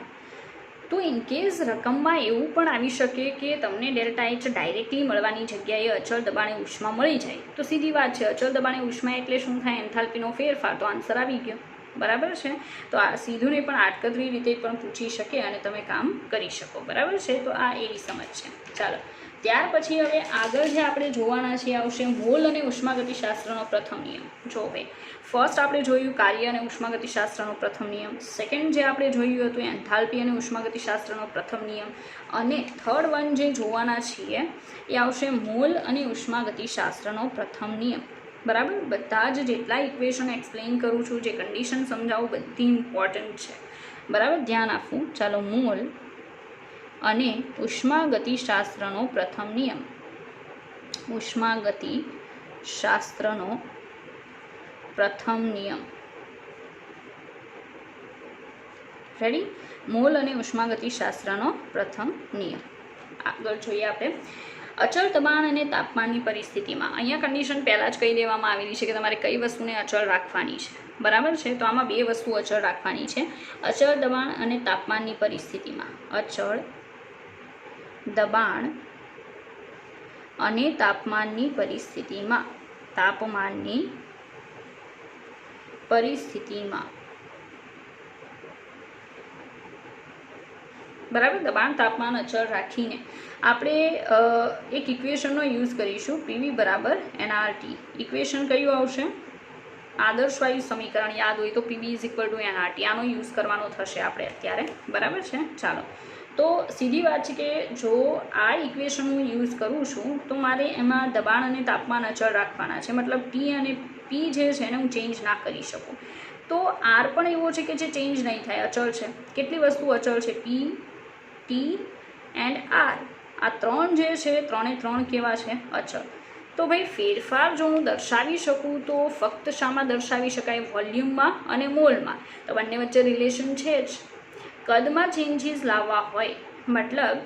તો ઇનકેસ રકમમાં એવું પણ આવી શકે કે તમને ડેલ્ટા H ડાયરેક્ટલી મળવાની જગ્યાએ અચળ દબાણે ઉષ્મા મળી જાય. તો સીધી વાત છે, અચળ દબાણે ઉષ્મા એટલે શું થાય? એન્થાલ્પીનો ફેરફાર. તો આન્સર આવી ગયો. બરાબર છે. તો આ સીધું ને પણ આડકતરી રીતે પણ પૂછી શકે અને તમે કામ કરી શકો. બરાબર છે. તો આ એવી સમજ છે. ચાલો, ત્યાર પછી હવે આગળ જે આપણે જોવાના છે આવશે મોલ અને ઉષ્માગતિશાસ્ત્રનો પ્રથમ નિયમ. જો ભાઈ ફર્સ્ટ આપણે જોયું કાર્ય અને ઉષ્માગતિશાસ્ત્રનો પ્રથમ નિયમ. સેકન્ડ જે આપણે જોયું હતું એન્થાલ્પી અને ઉષ્માગતિશાસ્ત્રનો પ્રથમ નિયમ. અને થર્ડ વન જે જોવાના છીએ એ આવશે મોલ અને ઉષ્માગતિશાસ્ત્રનો પ્રથમ નિયમ. બરાબર. બધા જ જેટલા ઇક્વેશન એક્સપ્લેન કરું છું, જે કન્ડિશન સમજાવું, બધી ઇમ્પોર્ટન્ટ છે. બરાબર, ધ્યાન આપવું. ચાલો, મોલ અને ઉષ્માગતિશાસ્ત્રનો પ્રથમ નિયમ. ઉષ્માગતિશાસ્ત્રનો પ્રથમ નિયમ. રેડી. મોલ અને ઉષ્માગતિશાસ્ત્રનો પ્રથમ નિયમ. આગળ જોઈએ આપણે અચળ દબાણ અને તાપમાનની પરિસ્થિતિમાં. અહીંયા કન્ડિશન પહેલાં જ કહી દેવામાં આવેલી છે કે તમારે કઈ વસ્તુને અચળ રાખવાની છે. બરાબર છે. તો આમાં બે વસ્તુ અચળ રાખવાની છે, અચળ દબાણ અને તાપમાનની પરિસ્થિતિમાં. અચળ દબાણ અને તાપમાનની પરિસ્થિતિમાં. તાપમાનની પરિસ્થિતિમાં. બરાબર. દબાણ તાપમાન અચળ રાખીને આપણે એક ઇક્વેશનનો યુઝ કરીશું. PV = nRT. ઇક્વેશન કયું આવશે? આદર્શ વાયુ સમીકરણ યાદ હોય તો PV = nRT. આનો યુઝ કરવાનો થશે આપણે અત્યારે. બરાબર છે. ચાલો, તો સીધી વાત છે કે જો આ ઇક્વેશન હું યુઝ કરું છું તો મારે એમાં દબાણ અને તાપમાન અચળ રાખવાના છે. મતલબ T અને P જે છે એને હું ચેન્જ ના કરી શકું. તો R પણ એવો છે કે જે ચેન્જ નહીં થાય, અચળ છે. કેટલી વસ્તુ અચળ છે? P, T and R. આ ત્રણ જે છે, ત્રણે ત્રણ કેવા છે? અચળ. તો ભાઈ ફેરફાર જો હું દર્શાવી શકું તો ફક્ત શામાં દર્શાવી શકાય? વોલ્યુમમાં અને મોલમાં. તો બંને વચ્ચે રિલેશન છે જ. કદમાં ચેન્જીસ લાવવા હોય, મતલબ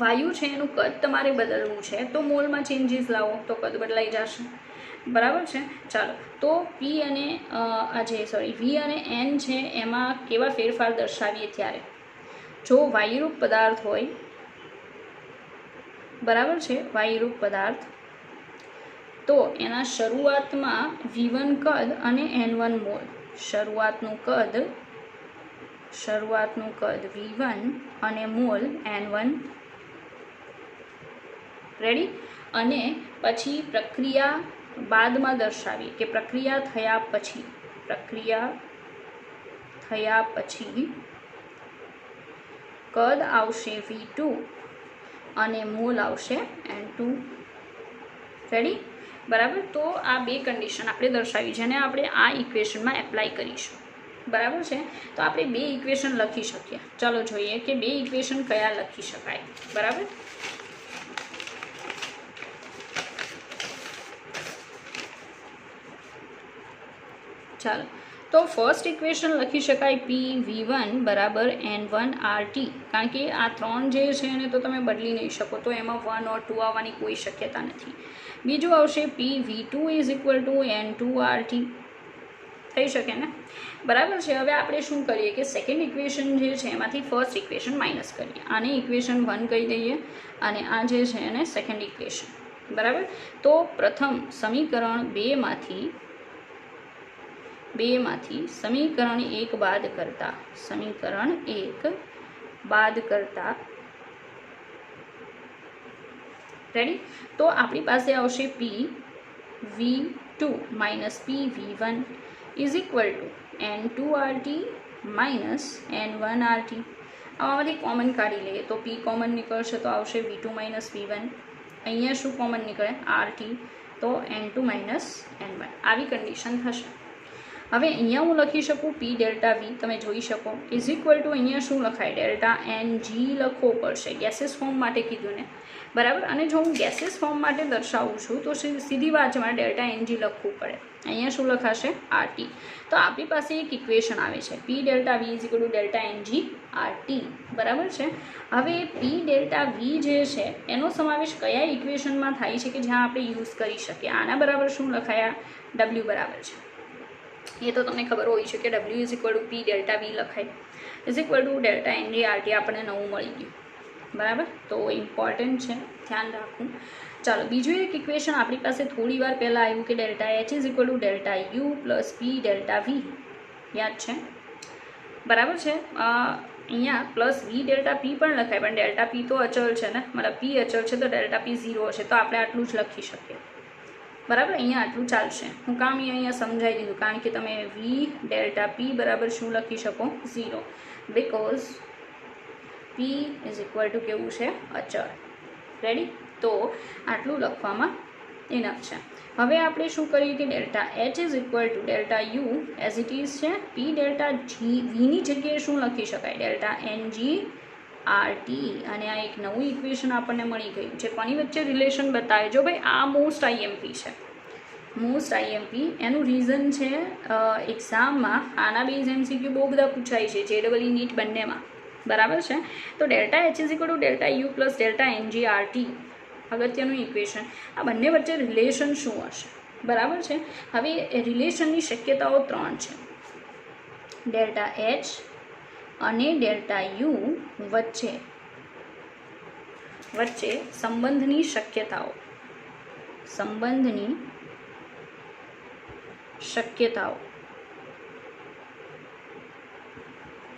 વાયુ છે એનું કદ તમારે બદલવું છે તો મોલમાં ચેન્જીસ લાવો તો કદ બદલાઈ જશે. બરાબર છે. ચાલો, તો V અને N છે એમાં કેવા ફેરફાર દર્શાવીએ ત્યારે? જો વાયુરૂપ પદાર્થ હોય, બરાબર છે, વાયુરૂપ પદાર્થ, તો એના શરૂઆતમાં V1 કદ અને N1 મોલ. શરૂઆતનું કદ V1 અને મોલ N1. રેડી. અને પછી પ્રક્રિયા બાદમાં દર્શાવીએ કે પ્રક્રિયા થયા પછી કદ આવશે V2 અને મોલ આવશે N2. રેડી. બરાબર. તો આ બે કન્ડિશન આપણે દર્શાવી, જેને આપણે આ ઇક્વેશનમાં એપ્લાય કરીશું. બરાબર છે. તો આપણે બે ઇક્વેશન લખી શકીએ. ચાલો જોઈએ કે બે ઇક્વેશન કયા લખી શકાય. બરાબર. ચાલો, તો ફર્સ્ટ ઇક્વેશન લખી શકાય PV1 = N1 RT. કારણ કે આ ત્રણ જે છે એને તો તમે બદલી નહીં શકો, તો એમાં 1 or 2 આવવાની કોઈ શક્યતા નથી. બીજું આવશે PV2 = N2 RT. થઈ શકે ને? બરાબર છે. હવે આપણે શું કરીએ કે સેકન્ડ ઇક્વેશન જે છે એમાંથી ફર્સ્ટ ઇક્વેશન માઇનસ કરીએ. આને ઇક્વેશન 1 કહી દઈએ અને આ જે છે એને સેકન્ડ ઇક્વેશન. બરાબર. તો પ્રથમ સમીકરણ 2 માંથી સમીકરણ 1 બાદ કરતા રેડી. તો આપણી પાસે આવશે PV2 minus PV1 is equal two N2RT minus N1RT. આમાંથી કોમન કાઢી લઈએ તો P કોમન નીકળશે તો આવશે V2 માઇનસ V1. અહીંયા શું કોમન નીકળે RT, તો N2 માઇનસ N1. આવી કન્ડિશન થશે. હવે અહીંયા હું લખી શકું P ડેલ્ટા V, તમે જોઈ શકો, ઇઝ ઇક્વલ ટુ અહીંયા શું લખાય ડેલ્ટા NG લખવો પડશે. ગેસીસ ફોર્મ માટે કીધું ને, બરાબર. અને જો હું ગેસીસ ફોર્મ માટે દર્શાવું છું તો સીધી વાત છે, મારે ડેલ્ટા NG લખવું પડે. અહીંયા શું લખાશે RT. તો આપણી પાસે એક ઇક્વેશન આવે છે P delta V is equal to delta NG RT. બરાબર છે. હવે P ડેલ્ટા V જે છે એનો સમાવેશ કયા ઇક્વેશનમાં થાય છે કે જ્યાં આપણે યુઝ કરી શકીએ. આના બરાબર શું લખાયા W બરાબર છે. એ તો તમને ખબર હોય છે કે W is equal two P delta V લખાય is equal to delta NG RT. આપણને નવું મળી ગયું. બરાબર. તો ઇમ્પોર્ટન્ટ છે, ધ્યાન રાખવું. ચાલો, બીજું એક ઇક્વેશન આપણી પાસે થોડી વાર પહેલાં આવ્યું કે delta H is equal to delta U plus P delta V. યાદ છે? બરાબર છે. અહીંયા પ્લસ V ડેલ્ટા P પણ લખાય, પણ ડેલ્ટા P તો અચળ છે ને, મતલબ P અચળ છે તો ડેલ્ટા P 0 છે, તો આપણે આટલું જ લખી શકીએ. બરાબર. અહીંયા આટલું ચાલશે. હું કામ અહીંયા સમજાવી દીધું કારણ કે તમે V ડેલ્ટા P બરાબર શું લખી શકો 0, because P is equal two કેવું છે અચળ. રેડી. તો આટલું લખવામાં ઇનફ છે. હવે આપણે શું કરીએ કે delta H is equal to delta U as it is છે. P ડેલ્ટા Vની જગ્યાએ શું લખી શકાય ડેલ્ટા NG RT. અને આ એક નવું ઇક્વેશન આપણને મળી ગયું છે. કોની વચ્ચે રિલેશન બતાવે? જો ભાઈ આ મોસ્ટ IMP છે, મોસ્ટ IMP. એનું રીઝન છે એક્ઝામમાં આના બેઝ MCQ બહુ બધા પૂછાય છે, JEE નીટ બંનેમાં. બરાબર છે. તો delta H is equal to delta U plus delta NG RT અગત્યનું ઇક્વેશન. આ બંને વચ્ચે રિલેશન શું હશે? બરાબર છે. હવે રિલેશનની શક્યતાઓ 3 છે. ડેલ્ટા H અને ડેલ્ટા U વચ્ચે સંબંધની શક્યતાઓ.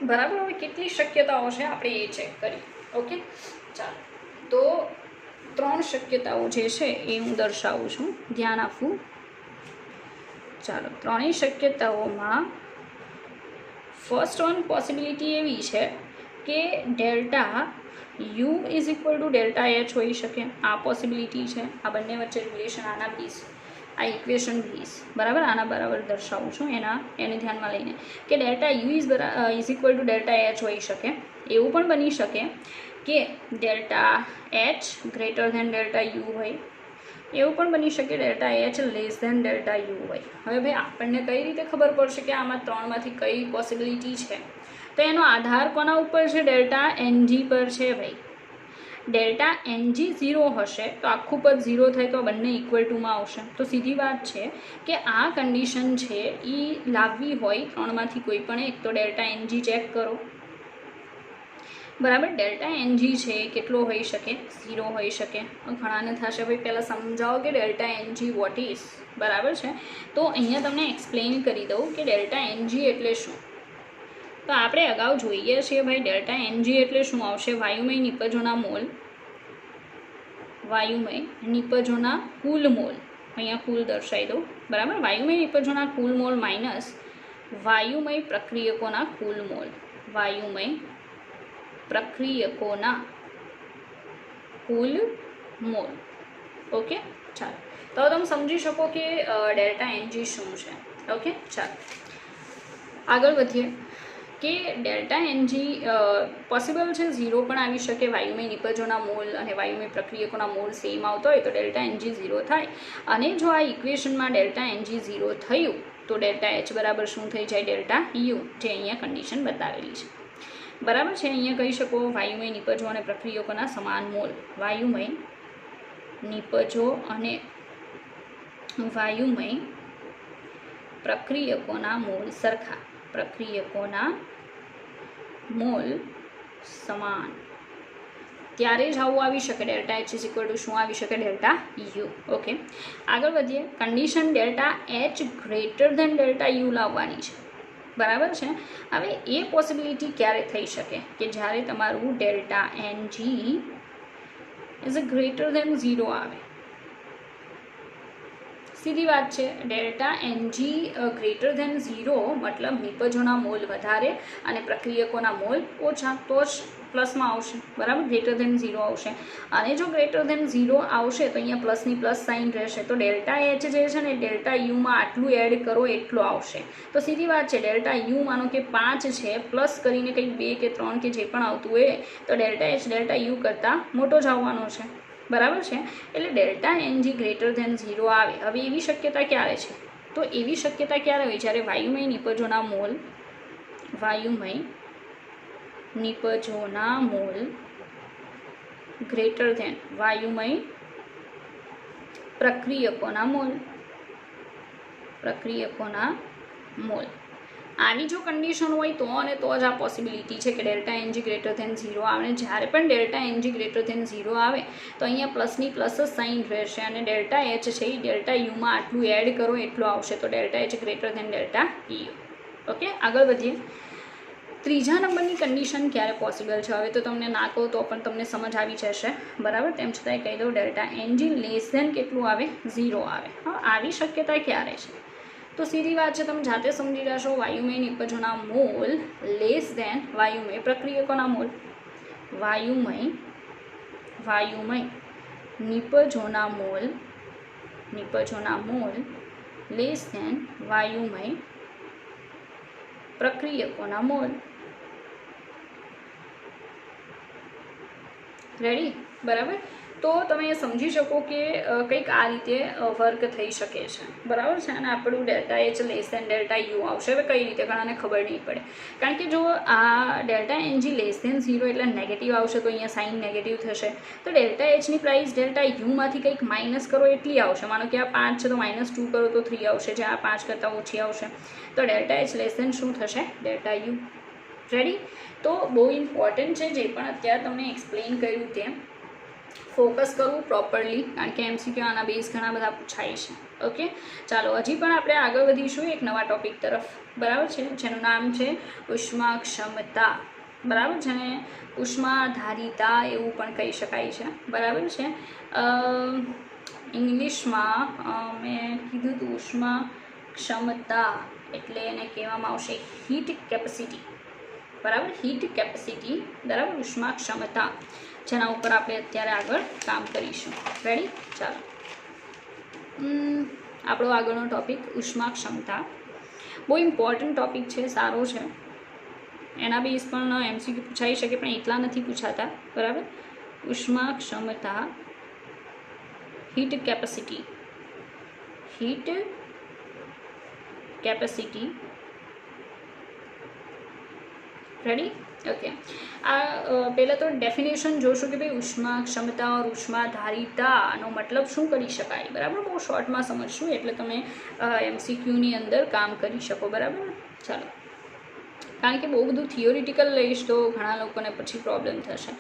બરાબર. હવે કેટલી શક્યતાઓ છે આપણે એ ચેક કરીએ. ઓકે, ચાલો. તો 3 શક્યતાઓ જે છે એ હું દર્શાવું છું, ધ્યાન આપવું. ચાલો, 3 શક્યતાઓમાં ફર્સ્ટ વન પોસિબિલિટી એવી છે કે delta U is equal to delta H હોઈ શકે. આ પોસિબિલિટી છે. આ બંને વચ્ચે રિલેશન આના 20, આ ઇક્વેશન 20. બરાબર. આના બરાબર દર્શાવું છું એને ધ્યાનમાં લઈને કે delta U is equal to delta H હોઈ શકે. એવું પણ બની શકે કે delta H greater than delta U હોય. એવું પણ બની શકે delta H less than delta U હોય. હવે ભાઈ આપણને કઈ રીતે ખબર પડશે કે આમાં 3માંથી કઈ પોસિબિલિટી છે? તો એનો આધાર કોના ઉપર છે? ડેલ્ટા NG પર છે ભાઈ. ડેલ્ટા NG 0 હશે તો આખું પદ 0 થાય તો બંને ઇક્વલ ટુમાં આવશે. તો સીધી વાત છે કે આ કન્ડિશન છે એ લાવવી હોય 3માંથી કોઈ પણ એક, તો ડેલ્ટા NG ચેક કરો. બરાબર. ડેલ્ટા NG છે કેટલો હોઈ શકે? 0 હોઈ શકે. ઘણાને થશે ભાઈ પહેલાં સમજાવો કે ડેલ્ટા NG વોટ ઇઝ. બરાબર છે. તો અહીંયા તમને એક્સપ્લેન કરી દઉં કે ડેલ્ટા NG એટલે શું. તો આપણે અગાઉ જોઈએ છીએ ભાઈ ડેલ્ટા NG એટલે શું આવશે? વાયુમય નિપજોના મોલ, વાયુમય નિપજોના કુલ મોલ. અહીંયા કુલ દર્શાવી દઉં. બરાબર. વાયુમય નિપજોના કુલ મોલ માઇનસ વાયુમય પ્રક્રિયકોના કુલ મોલ. વાયુમય પ્રક્રિયકોના કુલ મોલ. ઓકે, ચાલો. તો તમે સમજી શકો કે ડેલ્ટા NG શું છે. ઓકે, ચાલો આગળ વધીએ કે ડેલ્ટા NG પોસિબલ છે 0 પણ આવી શકે. વાયુમય નિપજોના મોલ અને વાયુમય પ્રક્રિયકોના મોલ સેમ આવતો હોય તો ડેલ્ટા NG 0 થાય. અને જો આ ઇક્વેશનમાં ડેલ્ટા NG 0 થયું તો ડેલ્ટા H બરાબર શું થઈ જાય? ડેલ્ટા U, જે અહીંયા કન્ડિશન બતાવેલી છે. બરાબર છે. અહીંયા કહી શકો વાયુમય નિપજો અને પ્રક્રિયકોના સમાન મોલ. વાયુમય નિપજો અને વાયુમય પ્રક્રિયકોના મોલ સરખા. પ્રક્રિયકોના મોલ સમાન, ત્યારે જ આવું આવી શકે delta H is equal to શું આવી શકે ડેલ્ટા યુ. ઓકે, આગળ વધીએ. Condition delta H greater than delta U લાવવાની છે, બરાબર છે. હવે એ પોસિબિલિટી ક્યારે થઈ શકે કે જ્યારે તમારું delta N G is greater than 0 આવે. સીધી વાત છે, delta N G greater than 0 મતલબ નિપજોના મોલ વધારે અને પ્રક્રિયકોના મોલ ઓછા, તો જ પ્લસમાં આવશે, બરાબર. ગ્રેટર ધેન 0 આવશે, અને જો ગ્રેટર ધેન 0 આવશે તો અહીંયા પ્લસની પ્લસ સાઇન રહેશે, તો ડેલ્ટા એચ જે છે ને ડેલ્ટા યુમાં આટલું એડ કરો એટલો આવશે. તો સીધી વાત છે, ડેલ્ટા યુ માનો કે 5 છે, પ્લસ કરીને કંઈક 2 કે 3 કે જે પણ આવતું હોય તો ડેલ્ટા એચ ડેલ્ટા યુ કરતાં મોટો જ આવવાનો છે, બરાબર છે. એટલે delta N G greater than 0 આવે. હવે એવી શક્યતા ક્યારે છે? તો એવી શક્યતા ક્યારે હોય? જ્યારે વાયુમય નિપજોના મોલ ગ્રેટર ધેન વાયુમય પ્રક્રિયકોના મોલ. આવી જો કન્ડિશન હોય તો અને તો જ આ પોસિબિલિટી છે કે ડેલ્ટા એનજી ગ્રેટર ધેન 0 આવે. જ્યારે પણ ડેલ્ટા એનજી ગ્રેટર ધેન 0 આવે તો અહીંયા પ્લસની પ્લસ જ સાઇન રહેશે, અને ડેલ્ટા એચ છે એ ડેલ્ટા યુમાં આટલું એડ કરો એટલો આવશે, તો delta H greater than delta U. Okay, આગળ વધીએ. ત્રીજા નંબરની કન્ડિશન ક્યારે પોસિબલ છે? હવે તો તમને ના કહો તો પણ તમને સમજ આવી જશે, બરાબર. તેમ છતાંય કહી દઉં, ડેલ્ટા એનજી લેસ ધેન કેટલું આવે? 0 આવે. હવે આવી શક્યતા ક્યારે છે? તો સીધી વાત છે, તમે જાતે સમજી જશો. વાયુમય નિપજોના મોલ લેસ ધેન વાયુમય પ્રક્રિયકોના મોલ. વાયુમય નિપજોના મોલ લેસ ધેન વાયુમય પ્રક્રિયકોના મોલ. રેડી, બરાબર. તો તમે સમજી શકો કે કંઈક આ રીતે વર્ક થઈ શકે છે, બરાબર છે. અને આપણું delta H less than delta U આવશે. હવે કઈ રીતે ઘણાને ખબર નહીં પડે, કારણ કે જો આ ડેલ્ટા એનજી લેસ ધેન 0 એટલે નેગેટિવ આવશે, તો અહીંયા સાઇન નેગેટિવ થશે. તો ડેલ્ટા એચની પ્રાઇસ ડેલ્ટા યુમાંથી કંઈક માઇનસ કરો એટલી આવશે. માનો કે આ 5 છે તો -2 કરો તો 3 આવશે, જે આ 5 કરતાં ઓછી આવશે. તો ડેલ્ટા એચ લેસ ધેન શું થશે? Delta you. રેડી. તો બહુ ઇમ્પોર્ટન્ટ છે જે પણ અત્યારે તમને એક્સપ્લેન કર્યું તેમ ફોકસ કરવું પ્રોપરલી, કારણ કે MCQ આના બેઝ ઘણા બધા પૂછાય છે. ઓકે, ચાલો હજી પણ આપણે આગળ વધીશું એક નવા ટોપિક તરફ, બરાબર છે, જેનું નામ છે ઉષ્મા ક્ષમતા, બરાબર છે. અને ઉષ્માધારિતા એવું પણ કહી શકાય છે, બરાબર છે. ઇંગ્લિશમાં મેં કીધું હતું ઉષ્મા ક્ષમતા એટલે એને કહેવામાં આવશે હીટ કેપેસિટી, બરાબર. હીટ કેપેસિટી, બરાબર. ઉષ્મા ક્ષમતા, જેના ઉપર આપણે અત્યારે આગળ કામ કરીશું. રેડી, ચાલો. આપણો આગળનો ટોપિક ઉષ્મા ક્ષમતા. બહુ ઇમ્પોર્ટન્ટ ટોપિક છે, સારો છે. એના બેઝ પણ MCQ પૂછાઈ શકે, પણ એટલા નથી પૂછાતા, બરાબર. ઉષ્મા ક્ષમતા, હીટ કેપેસિટી. Ready, okay. આ પહેલાં તો ડેફિનેશન જોશું કે ભાઈ ઉષ્મા ક્ષમતા और ઉષ્માધારિતાનો મતલબ શું કરી શકાય, બરાબર. બહુ શોર્ટમાં સમજશું એટલે તમે MCQની અંદર કામ કરી શકો, બરાબર. ચાલો, કારણ કે બહુ બધું થિયોરિટિકલ લઈશ તો ઘણા લોકોને પછી પ્રોબ્લેમ થશે.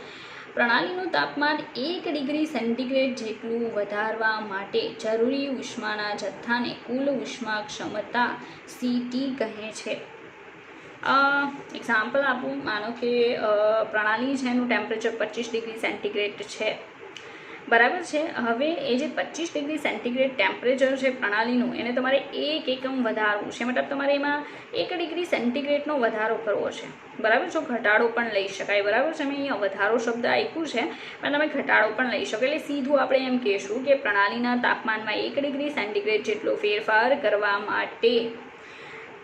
પ્રણાલીનું તાપમાન 1 ડિગ્રી સેન્ટીગ્રેડ જેટલું વધારવા માટે જરૂરી ઉષ્માના જથ્થાને કુલ ઉષ્મા ક્ષમતા CT કહે છે. એક્ઝામ્પલ આપું, માનો કે પ્રણાલી છે એનું ટેમ્પરેચર 25 ડિગ્રી સેન્ટીગ્રેડ છે, બરાબર છે. હવે એ જે 25 ડિગ્રી સેન્ટીગ્રેડ ટેમ્પરેચર છે પ્રણાલીનું, એને તમારે 1 એકમ વધારવું છે. મતલબ તમારે એમાં 1 ડિગ્રી સેન્ટીગ્રેડનો વધારો કરવો છે, બરાબર. જો ઘટાડો પણ લઈ શકાય, બરાબર છે. મેં અહીંયા વધારો શબ્દ આપ્યું છે, પણ તમે ઘટાડો પણ લઈ શકો. એટલે સીધું આપણે એમ કહીશું કે પ્રણાલીના તાપમાનમાં 1 ડિગ્રી સેન્ટીગ્રેડ જેટલો ફેરફાર કરવા માટે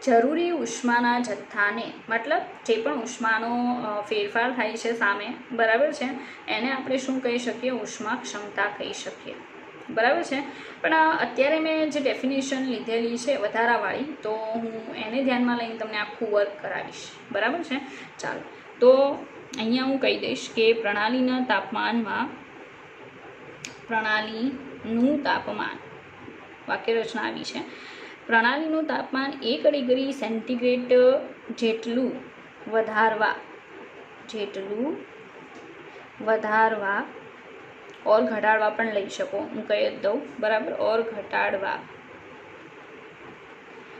જરૂરી ઉષ્માના જથ્થાને, મતલબ જે પણ ઉષ્માનો ફેરફાર થાય છે સામે, બરાબર છે, એને આપણે શું કહી શકીએ? ઉષ્મા ક્ષમતા કહી શકીએ, બરાબર છે. પણ અત્યારે મેં જે ડેફિનેશન લીધેલી છે વધારાવાળી, તો હું એને ધ્યાનમાં લઈને તમને આખું વર્ક કરાવીશ, બરાબર છે. ચાલો, તો અહીંયા હું કહી દઈશ કે પ્રણાલીનું તાપમાન, વાક્ય રચના આવી છે. પ્રણાલીનું તાપમાન 1 ડિગ્રી સેન્ટીગ્રેડ જેટલું વધારવા ઓર ઘટાડવા પણ લઈ શકો, હું કહી જ દઉં, બરાબર, ઓર ઘટાડવા.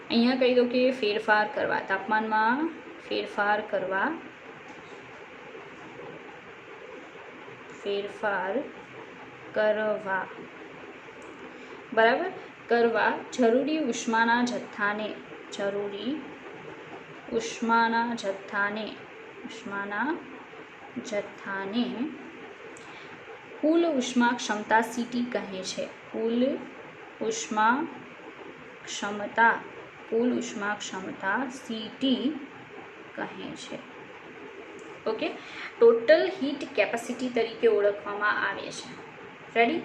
અહીંયા કહી દઉં કે ફેરફાર કરવા, તાપમાનમાં ફેરફાર કરવા બરાબર, કરવા જરૂરી ઉષ્માના જથ્થાને કુલ ઉષ્મા ક્ષમતા સીટી કહે છે. કુલ ઉષ્મા ક્ષમતા સીટી કહે છે. ઓકે, ટોટલ હીટ કેપેસિટી તરીકે ઓળખવામાં આવે છે. રેડી?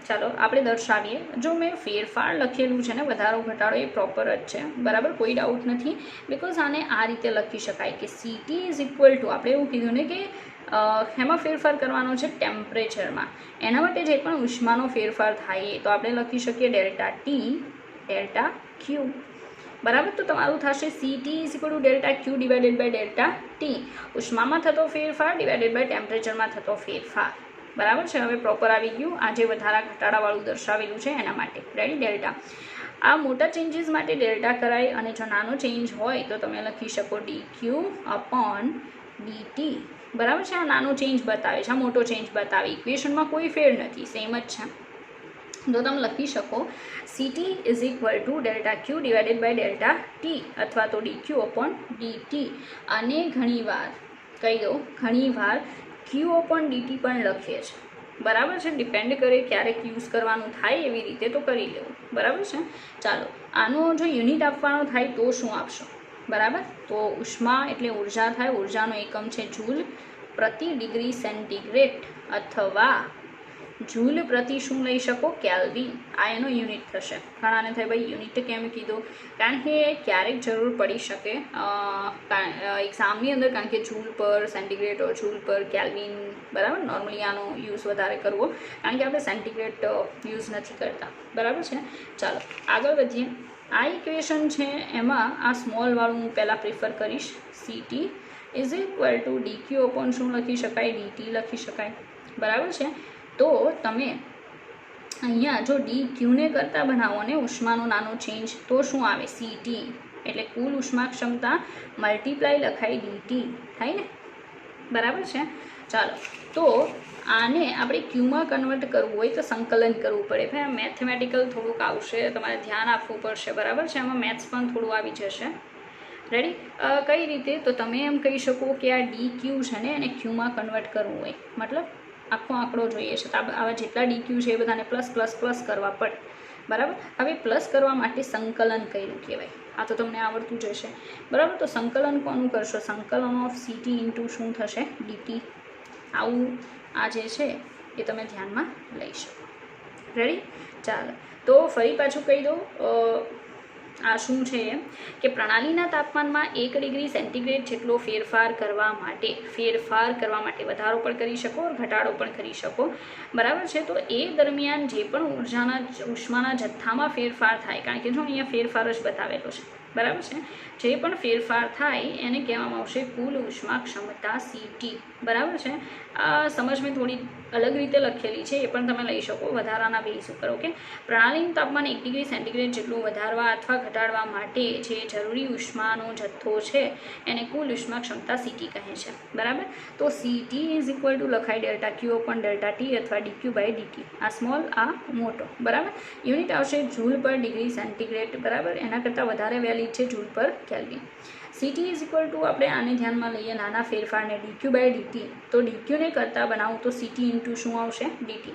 ચાલો આપણે દર્શાવીએ. જો મેં ફેરફાર લખેલું છે ને, વધારો ઘટાડો એ પ્રોપર જ છે, બરાબર, કોઈ ડાઉટ નથી. બિકોઝ આને આ રીતે લખી શકાય કે સીટી ઇઝ ઇક્વલ ટુ, આપણે એવું કીધું ને કે એમાં ફેરફાર કરવાનો છે ટેમ્પરેચરમાં, એના માટે જે પણ ઉષ્માનો ફેરફાર થાય તો આપણે લખી શકીએ ડેલ્ટા ટી ડેલ્ટા ક્યુ, બરાબર. તો તમારું થશે CT is equal to delta Q divided by delta T, ઉષ્મામાં થતો ફેરફાર ડિવાઇડેડ બાય ટેમ્પરેચરમાં થતો ફેરફાર, બરાબર છે. હવે પ્રોપર આવી ગયું. આ જે વધારા ઘટાડાવાળું દર્શાવેલું છે એના માટે. રેડી? ડેલ્ટા. આ મોટા ચેન્જીસ માટે ડેલ્ટા કરાય, અને જો નાનો ચેન્જ હોય તો તમે લખી શકો ડીક્યુ અપોન ડીટી, બરાબર છે. આ નાનો ચેન્જ બતાવે છે, આ મોટો ચેન્જ બતાવે. ઇક્વેશનમાં કોઈ ફેર નથી, સેમ જ છે. તો તમે લખી શકો CT is equal to delta Q divided by delta T, અથવા તો ડીક્યુ અપોન ડીટી. અને ઘણીવાર કહી દો, ઘણીવાર ક્યુ અપોન ડીટી પણ લખીએ છીએ, બરાબર છે. ડિપેન્ડ કરે ક્યારેક યુઝ કરવાનું થાય એવી રીતે તો કરી લેવું, બરાબર છે. ચાલો, આનો જો યુનિટ આપવાનો થાય તો શું આપશો? બરાબર, તો ઉષ્મા એટલે ઉર્જા થાય, ઉર્જાનો એકમ છે જૂલ પ્રતિ ડિગ્રી સેન્ટીગ્રેડ, અથવા જૂલ પ્રતિ શું લઈ શકો? કેલ્વિન. આ એનો યુનિટ થશે. ઘણાને થાય ભાઈ યુનિટ કેમ કીધું? કારણ કે ક્યારેક જરૂર પડી શકે એક્ઝામની અંદર, કારણ કે જૂલ પર સેન્ટીગ્રેડ ઓર જૂલ પર કેલ્વિન, બરાબર. નોર્મલી આનો યુઝ વધારે કરવો, કારણ કે આપણે સેન્ટીગ્રેડ યુઝ નથી કરતા, બરાબર છે. ચાલો આગળ વધીએ. આ ઇક્વેશન છે એમાં આ સ્મોલવાળું હું પહેલાં પ્રિફર કરીશ. CT is equal to DQ upon શું લખી શકાય? ડીટી લખી શકાય, બરાબર છે. તો તમે અહીંયા જો ડી ક્યુને કરતાં બનાવો ને ઉષ્માનો નાનો ચેન્જ, તો શું આવે? સીટી એટલે કુલ ઉષ્મા ક્ષમતા મલ્ટીપ્લાય લખાય ડીટી, થાય ને, બરાબર છે. ચાલો, તો આને આપણે ક્યુમાં કન્વર્ટ કરવું હોય તો સંકલન કરવું પડે. ભાઈ આ મેથેમેટિકલ થોડુંક આવશે, તમારે ધ્યાન આપવું પડશે, બરાબર છે. આમાં મેથ્સ પણ થોડું આવી જશે. રેડી? કઈ રીતે? તો તમે એમ કહી શકો કે આ ડી ક્યુ છે ને એને ક્યુમાં કન્વર્ટ કરવું હોય, મતલબ આખો આંકડો જોઈએ છે, તો આવા જેટલા ડીક્યુ છે એ બધાને પ્લસ પ્લસ પ્લસ કરવા પડે, બરાબર. હવે પ્લસ કરવા માટે સંકલન કર્યું કહેવાય. આ તો તમને આવડતું જ હશે, બરાબર. તો સંકલન કોનું કરશો? સંકલન ઓફ સીટી ઇન્ટુ શું થશે? ડીટી. આવું આ જે છે એ તમે ધ્યાનમાં લઈ શકો. રેડી? ચાલો, તો ફરી પાછું કહી દઉં. આ શું છે કે પ્રણાલીના તાપમાનમાં 1 ડિગ્રી સેન્ટીગ્રેડ જેટલો ફેરફાર કરવા માટે વધારો પણ કરી શકો, ઘટાડો પણ કરી શકો, બરાબર છે. તો એ દરમિયાન જે પણ ઉષ્માના જથ્થામાં ફેરફાર થાય, કારણ કે જો અહીંયા ફેરફાર જ બતાવેલો છે, બરાબર છે, જે પણ ફેરફાર થાય એને કહેવામાં આવશે કુલ ઉષ્મા ક્ષમતા સીટી, બરાબર છે. આ સમજ મેં થોડી અલગ રીતે લખેલી છે, એ પણ તમે લઈ શકો વધારાના બેઝ ઉપર. ઓકે, પ્રણાલીનું તાપમાન 1 ડિગ્રી સેન્ટીગ્રેડ જેટલું વધારવા અથવા ઘટાડવા માટે જે જરૂરી ઉષ્માનો જથ્થો છે એને કુલ ઉષ્મા ક્ષમતા સીટી કહે છે, બરાબર. તો સીટી ઇઝ ઇક્વલ ટુ લખાય delta Q upon delta T અથવા ડીક્યુ બાય ડીટી. આ સ્મોલ, આ મોટો, બરાબર. યુનિટ આવશે જૂલ પર ડિગ્રી સેન્ટીગ્રેડ, બરાબર. એના કરતાં વધારે વેલિડ છે જૂલ પર kelvin. CT is equal to આપણે આને ધ્યાનમાં લઈએ નાના ફેરફારને ડીક્યુ બાય ડીટી. તો ડીક્યુને કરતાં બનાવું તો સીટી ઇન્ટુ શું આવશે? ડીટી.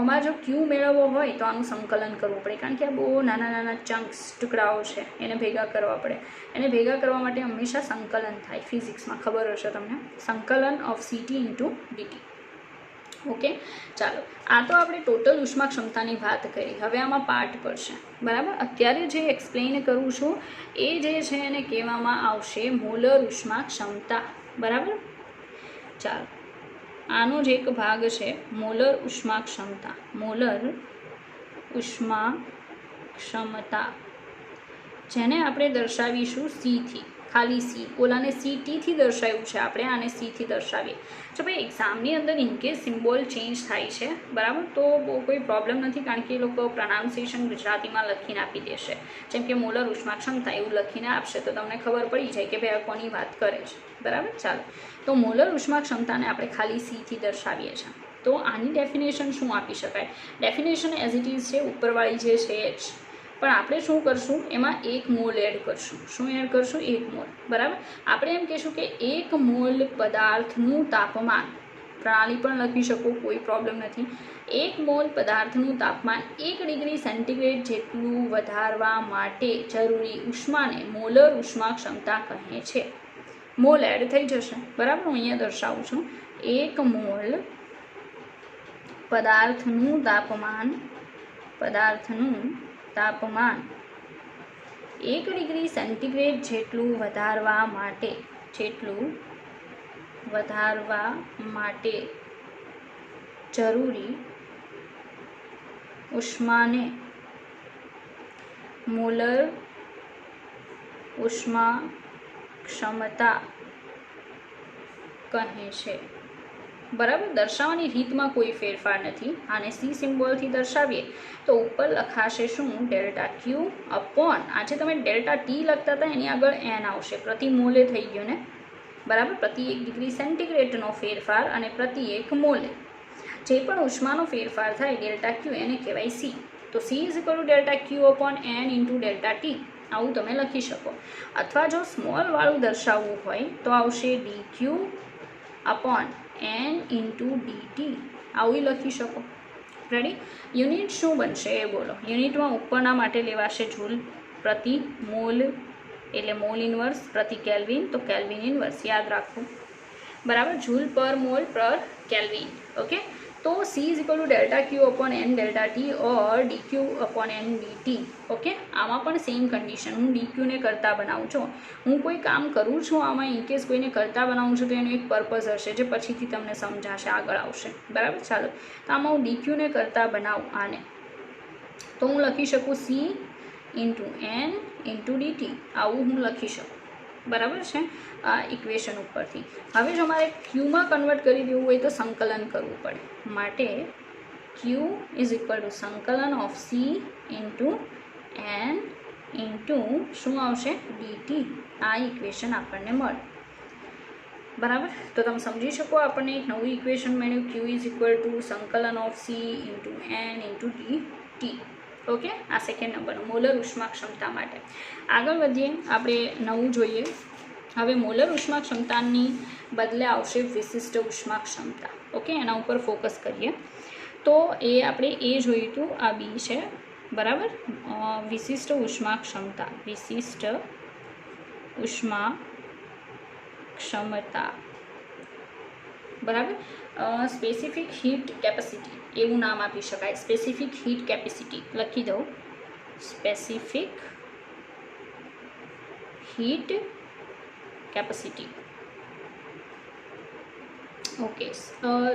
અમારે જો ક્યુ મેળવવો હોય તો આનું સંકલન કરવું પડે, કારણ કે આ બહુ નાના નાના ચંક્સ, ટુકડાઓ છે, એને ભેગા કરવા પડે. એને ભેગા કરવા માટે હંમેશા સંકલન થાય. ફિઝિક્સમાં ખબર હશે તમને, સંકલન of CT into DT. Okay, ચાલો, આ તો આપણે ટોટલ ઉષ્મા ક્ષમતાની વાત કરી. હવે આમાં પાર્ટ પડશે, બરાબર. અત્યારે જે એક્સપ્લેન કરું છું એ જે છે એને કહેવામાં આવશે મોલર ઉષ્મા ક્ષમતા, બરાબર. ચાલો, આનો જ એક ભાગ છે મોલર ઉષ્મા ક્ષમતા. મોલર ઉષ્મા ક્ષમતા, જેને આપણે દર્શાવીશું સી થી, ખાલી સી. ઓલાને સી ટીથી દર્શાવ્યું છે, આપણે આને સીથી દર્શાવીએ. જો ભાઈ એક્ઝામની અંદર ઇનકેસ સિમ્બોલ ચેન્જ થાય છે, બરાબર, તો બહુ કોઈ પ્રોબ્લેમ નથી, કારણ કે એ લોકો પ્રોનાઉન્સિએશન ગુજરાતીમાં લખીને આપી દેશે. જેમ કે મોલર ઉષ્મા ક્ષમતા એવું લખીને આપશે તો તમને ખબર પડી જાય કે ભાઈ આ કોની વાત કરે છે, બરાબર. ચાલો, તો મોલર ઉષ્મા ક્ષમતાને આપણે ખાલી સીથી દર્શાવીએ છીએ. તો આની ડેફિનેશન શું આપી શકાય? ડેફિનેશન એઝ ઇટ ઇઝ છે, ઉપરવાળી જે છે એ જ, પણ આપણે શું કરશું, એમાં 1 મોલ એડ કરશું. શું એડ કરશું? 1 મોલ, બરાબર. આપણે એમ કહીશું કે 1 મોલ પદાર્થનું તાપમાન, પ્રણાલી પણ લખી શકો, કોઈ પ્રોબ્લેમ નથી. 1 મોલ પદાર્થનું તાપમાન 1 ડિગ્રી સેન્ટીગ્રેડ જેટલું વધારવા માટે જરૂરી ઉષ્માને મોલર ઉષ્મા ક્ષમતા કહે છે. મોલ એડ થઈ જશે, બરાબર. હું અહીંયા દર્શાવું છું. 1 મોલ પદાર્થનું તાપમાન 1 ડિગ્રી સેન્ટીગ્રેડ જેટલું વધારવા માટે જરૂરી ઉષ્માને મોલર ઉષ્મા ક્ષમતા કહે છે, બરાબર. દર્શાવવાની રીતમાં કોઈ ફેરફાર નથી. આને સી સિમ્બોલથી દર્શાવીએ તો ઉપર લખાશે શું? ડેલ્ટા ક્યુ અપોન, આજે તમે ડેલ્ટા ટી લખતા હતા એની આગળ એન આવશે. પ્રતિ મોલે થઈ ગયો ને, બરાબર. પ્રતિ 1 ડિગ્રી સેન્ટીગ્રેડનો ફેરફાર અને પ્રતિ 1 મોલે જે પણ ઉષ્માનો ફેરફાર થાય ડેલ્ટા ક્યુ, એને કહેવાય સી. તો C is equal to delta Q upon N into delta T, આવું તમે લખી શકો. અથવા જો સ્મોલવાળું દર્શાવવું હોય તો આવશે D Q upon N into DT, આવું લખી શકો. રેડી. યુનિટ શું બનશે એ બોલો. યુનિટમાં ઉપરના માટે લેવાશે જૂલ પ્રતિ મોલ, એટલે મોલ ઇન્વર્સ, પ્રતિ કેલ્વિન તો કેલ્વિન ઇન્વર્સ, યાદ રાખવું, બરાબર. જૂલ પર મોલ પર કેલ્વિન. ઓકે. તો C is equal to delta Q upon N delta T or D Q upon N DT. Okay. આમાં પણ સેમ કન્ડિશન, હું ડી ક્યુને કરતા બનાવું છું. હું કોઈ કામ કરું છું આમાં, ઇનકેસ કોઈને કરતા બનાવું છું તો એનો એક પર્પઝ હશે જે પછીથી તમને સમજાશે, આગળ આવશે, બરાબર. ચાલો, તો આમાં હું ડી ક્યુને કરતા બનાવું આને, તો હું લખી શકું C into N into DT, આવું હું લખી શકું, બરાબર છે, ઇક્વેશન ઉપરથી. હવે જો મારે ક્યુમાં કન્વર્ટ કરી દેવું હોય તો સંકલન કરવું પડે. માટે ક્યુ ઇઝ ઇક્વલ ટુ સંકલન of C into N into શું આવશે? ડીટી. આ ઇક્વેશન આપણને મળે, બરાબર. તો તમે સમજી શકો, આપણને એક નવું ઇક્વેશન મળ્યું. ક્યુ ઇઝ ઇક્વલ ટુ સંકલન of C into N into DT. Okay. આ સેકન્ડ નંબરનું મોલર ઉષ્મા ક્ષમતા માટે. આગળ વધીએ, આપણે નવું જોઈએ. હવે મોલર ઉષ્મા ક્ષમતાની બદલે આવશે વિશિષ્ટ ઉષ્મા ક્ષમતા. ઓકે. એના ઉપર ફોકસ કરીએ. તો એ આપણે એ જોયું હતું, આ બી છે, બરાબર. વિશિષ્ટ ઉષ્મા ક્ષમતા, વિશિષ્ટ ઉષ્મા ક્ષમતા, બરાબર. સ્પેસિફિક હીટ કેપેસિટી એવું નામ આપી શકાય. સ્પેસિફિક હીટ કેપેસિટી લખી દઉં, સ્પેસિફિક હીટ કેપેસિટી. ઓકે.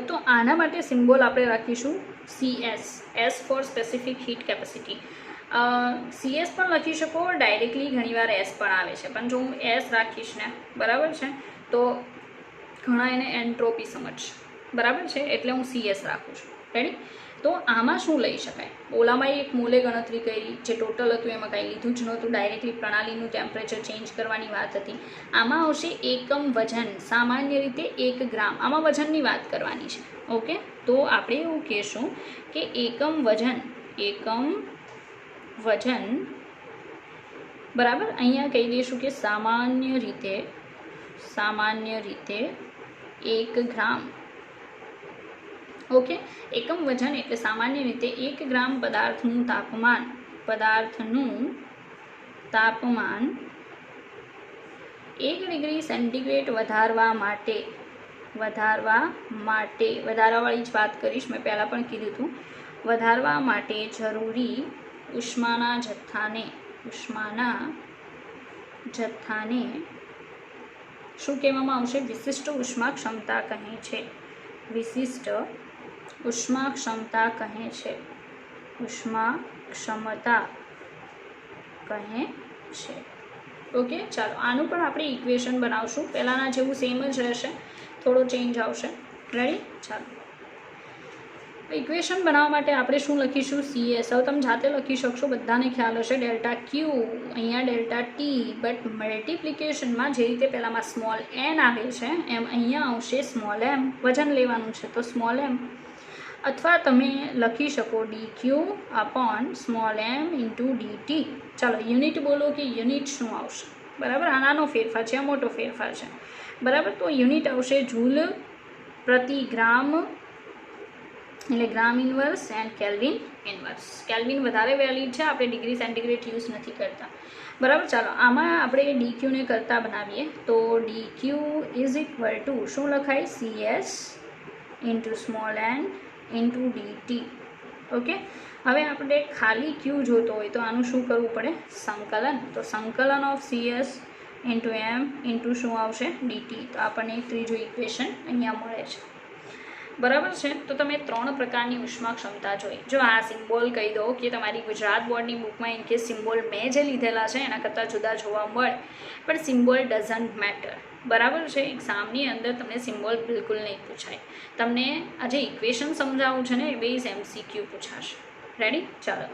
તો આના માટે સિમ્બોલ આપણે રાખીશું CS, S for specific heat capacity. CS પણ લખી શકો, ડાયરેક્ટલી ઘણીવાર S પણ આવે છે, પણ જો હું S રાખીશ ને, બરાબર છે, તો ઘણા એને એન્ટ્રોપી સમજશે, બરાબર છે, એટલે હું CS રાખું છું. રેડી. તો આમાં શું લઈ શકાય? ઓલામાં એક મોલે ગણતરી કરી, જે ટોટલ હતું એમાં કાંઈ લીધું જ નહોતું, ડાયરેક્ટલી પ્રણાલીનું ટેમ્પરેચર ચેન્જ કરવાની વાત હતી. આમાં આવશે એકમ વજન, સામાન્ય રીતે 1 ગ્રામ. આમાં વજનની વાત કરવાની છે. ઓકે. તો આપણે એવું કહેશું કે એકમ વજન, બરાબર. અહીંયા કહી દઈશું કે સામાન્ય રીતે 1 ગ્રામ. ઓકે. એકમ વજન એટલે સામાન્ય રીતે 1 ગ્રામ પદાર્થનું તાપમાન 1 ડિગ્રી સેન્ટીગ્રેડ વધારવા માટે, વધારાવાળી જ વાત કરીશ, મેં પહેલાં પણ કીધું હતું, વધારવા માટે જરૂરી ઉષ્માના જથ્થાને શું કહેવામાં આવશે? વિશિષ્ટ ઉષ્મા ક્ષમતા કહે છે. વિશિષ્ટ ઉષ્મા ક્ષમતા કહે છે. ઉષ્મા ક્ષમતા કહે છે. ઓકે, ચાલો આનું પણ આપણે ઇક્વેશન બનાવશું. પહેલાંના જેવું સેમ જ રહેશે, થોડો ચેન્જ આવશે. રેડી? ચાલો ઇક્વેશન બનાવવા માટે આપણે શું લખીશું? CS. હવે તમે જાતે લખી શકશો, બધાને ખ્યાલ હશે. ડેલ્ટા ક્યુ, અહીંયા ડેલ્ટા ટી, બટ મલ્ટિપ્લિકેશનમાં જે રીતે પહેલાંમાં સ્મોલ n આવે છે એમ અહીંયા આવશે સ્મોલ m. વજન લેવાનું છે તો સ્મોલ m, અથવા તમે લખી શકો dq upon small m into dt. ચાલો યુનિટ બોલો કે યુનિટ શું આવશે? બરાબર, આ નાનો ફેરફાર છે, આ મોટો ફેરફાર છે. બરાબર, તો યુનિટ આવશે જૂલ પ્રતિ ગ્રામ, એટલે gram inverse and kelvin inverse. Kelvin વધારે વેલિડ છે, આપણે ડિગ્રી સેન્ટીગ્રેડ યુઝ નથી કરતા. બરાબર, ચાલો આમાં આપણે ડીક્યુને કરતા બનાવીએ તો ડીક્યુ ઇઝ ઇક્વલ ટુ શું લખાય? CS into small n into DT. Okay, હવે આપણે ખાલી ક્યુ જોતો હોય તો આનું શું કરવું પડે? સંકલન. તો સંકલન of CS into m into શું આવશે? ડીટી. તો આપણને ત્રીજું ઇક્વેશન અહીંયા મળે છે. બરાબર છે, તો તમે 3 પ્રકારની ઉષ્મા ક્ષમતા જોઈ. જો આ સિમ્બોલ કહી દો કે તમારી ગુજરાત બોર્ડની બુકમાં ઇન કેસ સિમ્બોલ મેં જે લીધેલા છે એના કરતાં જુદા જોવા મળે, પણ સિમ્બોલ ડઝન્ટ મેટર. બરાબર છે, એક્ઝામની અંદર તમને સિમ્બોલ બિલકુલ નહીં પૂછાય. તમને આ જે ઇક્વેશન સમજાવું છે ને એ બેઝ MCQ પૂછાશે. રેડી? ચાલો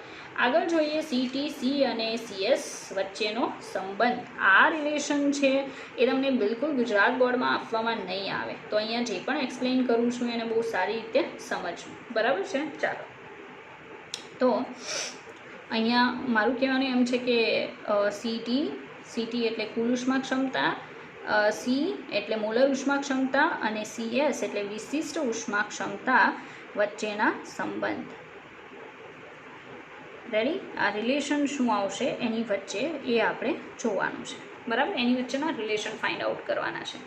આગળ જોઈએ. CTC અને CS વચ્ચેનો સંબંધ. આ રિલેશન છે એ તમને બિલકુલ ગુજરાત બોર્ડમાં આપવામાં નહીં આવે, તો અહીંયા જે પણ એક્સપ્લેન કરું છું એને બહુ સારી રીતે સમજવું. બરાબર છે, ચાલો તો અહીંયા મારું કહેવાનું એમ છે કે CT એટલે કુલ ઉષ્મા ક્ષમતા, C એટલે મોલર ઉષ્મા ક્ષમતા અને CS એટલે વિશિષ્ટ ઉષ્મા ક્ષમતા વચ્ચેના સંબંધ. રેડી? આ રિલેશન શું આવશે એની વચ્ચે એ આપણે જોવાનું છે. બરાબર, એની વચ્ચેના રિલેશન ફાઇન્ડ આઉટ કરવાના છે.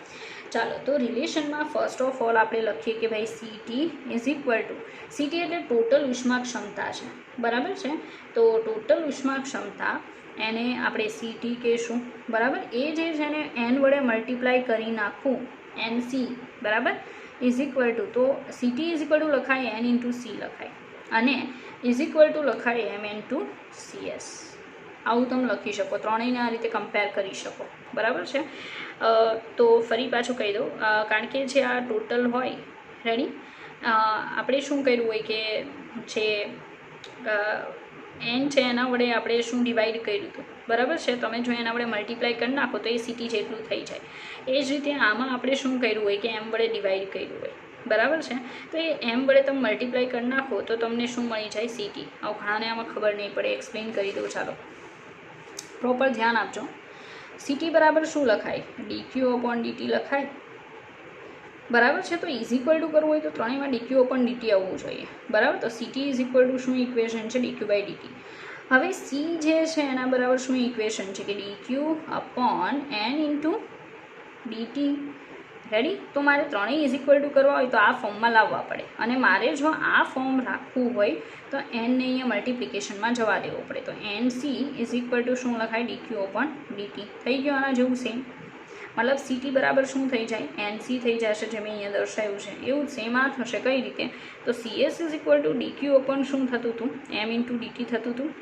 ચાલો તો રિલેશનમાં ફર્સ્ટ ઓફ ઓલ આપણે લખીએ કે ભાઈ CT is equal two, CT એટલે ટોટલ ઉષ્મા ક્ષમતા છે. બરાબર છે, તો ટોટલ ઉષ્મા ક્ષમતા એને આપણે CT કહીશું. બરાબર, એ જે છે ને n વડે મલ્ટીપ્લાય કરી નાખવું, NC. બરાબર, ઇઝ ઇક્વલ ટુ, તો CT ઇઝ ઇક્વલ ટુ લખાય n ઇન્ટુ C લખાય, અને ઇઝ ઇક્વલ ટુ લખાય m ઇન્ટુ CS. આવું તમે લખી શકો, ત્રણેયને આ રીતે કમ્પેર કરી શકો. બરાબર છે, તો ફરી પાછું કહી દઉં, કારણ કે જે આ ટોટલ હોય, રેડી, આપણે શું કર્યું હોય કે છે n છે એના વડે આપણે શું ડિવાઈડ કર્યું હતું. બરાબર છે, તમે જો એના વડે મલ્ટીપ્લાય કરી નાખો તો એ CT જેટલું થઈ જાય. એ જ રીતે આમાં આપણે શું કર્યું હોય કે m વડે ડિવાઈડ કર્યું હોય. બરાબર છે, તો એ m વડે તમે મલ્ટીપ્લાય કરી નાખો તો તમને શું મળી જાય? CT. આવું ઘણાને આમાં ખબર નહીં પડે, એક્સપ્લેન કરી દઉં. ચાલો પ્રોપર ધ્યાન આપજો. CT બરાબર શું લખાય? dq અપોન dt લખાય. બરાબર છે, તો ઇઝ ઇક્વલ ટુ કરવું હોય તો ત્રણેયમાં dq અપોન dt આવવું જોઈએ. બરાબર, તો CT ઇઝ ઇક્વલ ટુ શું ઇક્વેશન છે? dq by dt. હવે C જે છે એના બરાબર શું ઇક્વેશન છે કે dq upon n into dt. Ready? તો મારે ત્રણેય ઇઝ ઇક્વલ ટુ કરવા હોય તો આ ફોર્મમાં લાવવા પડે, અને મારે જો આ ફોર્મ રાખવું હોય તો n ને અહીંયા મલ્ટિપ્લિકેશનમાં જવા દેવો પડે. તો NC ઇઝ ઇક્વલ ટુ શું લખાય? dq upon dt. થઈ ગયું આના જેવું સેમ. મતલબ CT બરાબર શું થઈ જાય? NC થઈ જશે, જે મેં અહીંયા દર્શાવ્યું છે એવું જ સેમ આ થશે. કઈ રીતે? તો CS is equal two dq upon શું થતું હતું? m ઇન્ટુ dt થતું હતું.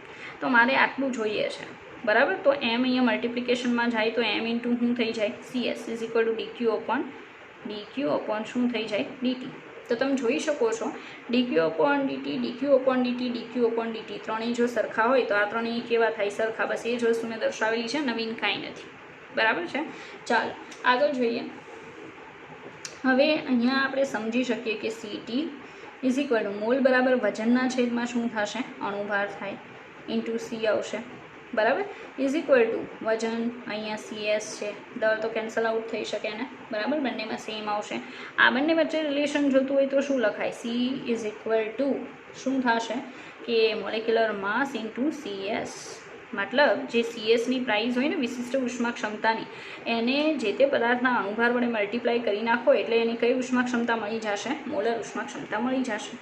તો મારે આટલું જોઈએ છે. બરાબર, તો m અહીંયા મલ્ટિપ્લિકેશનમાં જાય તો m ઇન્ટુ શું થઈ જાય? CS is equal two dq upon શું થઈ જાય? dt. તો તમે જોઈ શકો છો dq upon dt, dq upon dt, dq upon dt ત્રણેય જો સરખા હોય તો આ ત્રણેય કેવા થાય? સરખા. બસ એ જ વસ્તુ મેં દર્શાવેલી છે, નવીન કાંઈ નથી. બરાબર છે, ચાલો આગળ જોઈએ. હવે અહીંયા આપણે સમજી શકીએ કે CT is equal to mole બરાબર વજનના છેદમાં શું થશે? અણુભાર થાય, ઇન્ટુ C આવશે. બરાબર, ઇઝ ઇક્વલ ટુ વજન, અહીંયા CS છે, દળ તો કેન્સલ આઉટ થઈ શકે ને. બરાબર, બંનેમાં સેમ આવશે. આ બંને વચ્ચે રિલેશન જોતું હોય તો શું લખાય? C ઇઝ ઇક્વલ ટુ શું થશે કે મોલેક્યુલર માસ ઇન્ટુ CS. મતલબ જે CSની પ્રાઇસ હોય ને વિશિષ્ટ ઉષ્મા ક્ષમતાની, એને જે તે પદાર્થના અણુભાર વડે મલ્ટીપ્લાય કરી નાખો એટલે એની કઈ ઉષ્મા ક્ષમતા મળી જશે? મોલર ઉષ્મા ક્ષમતા મળી જશે.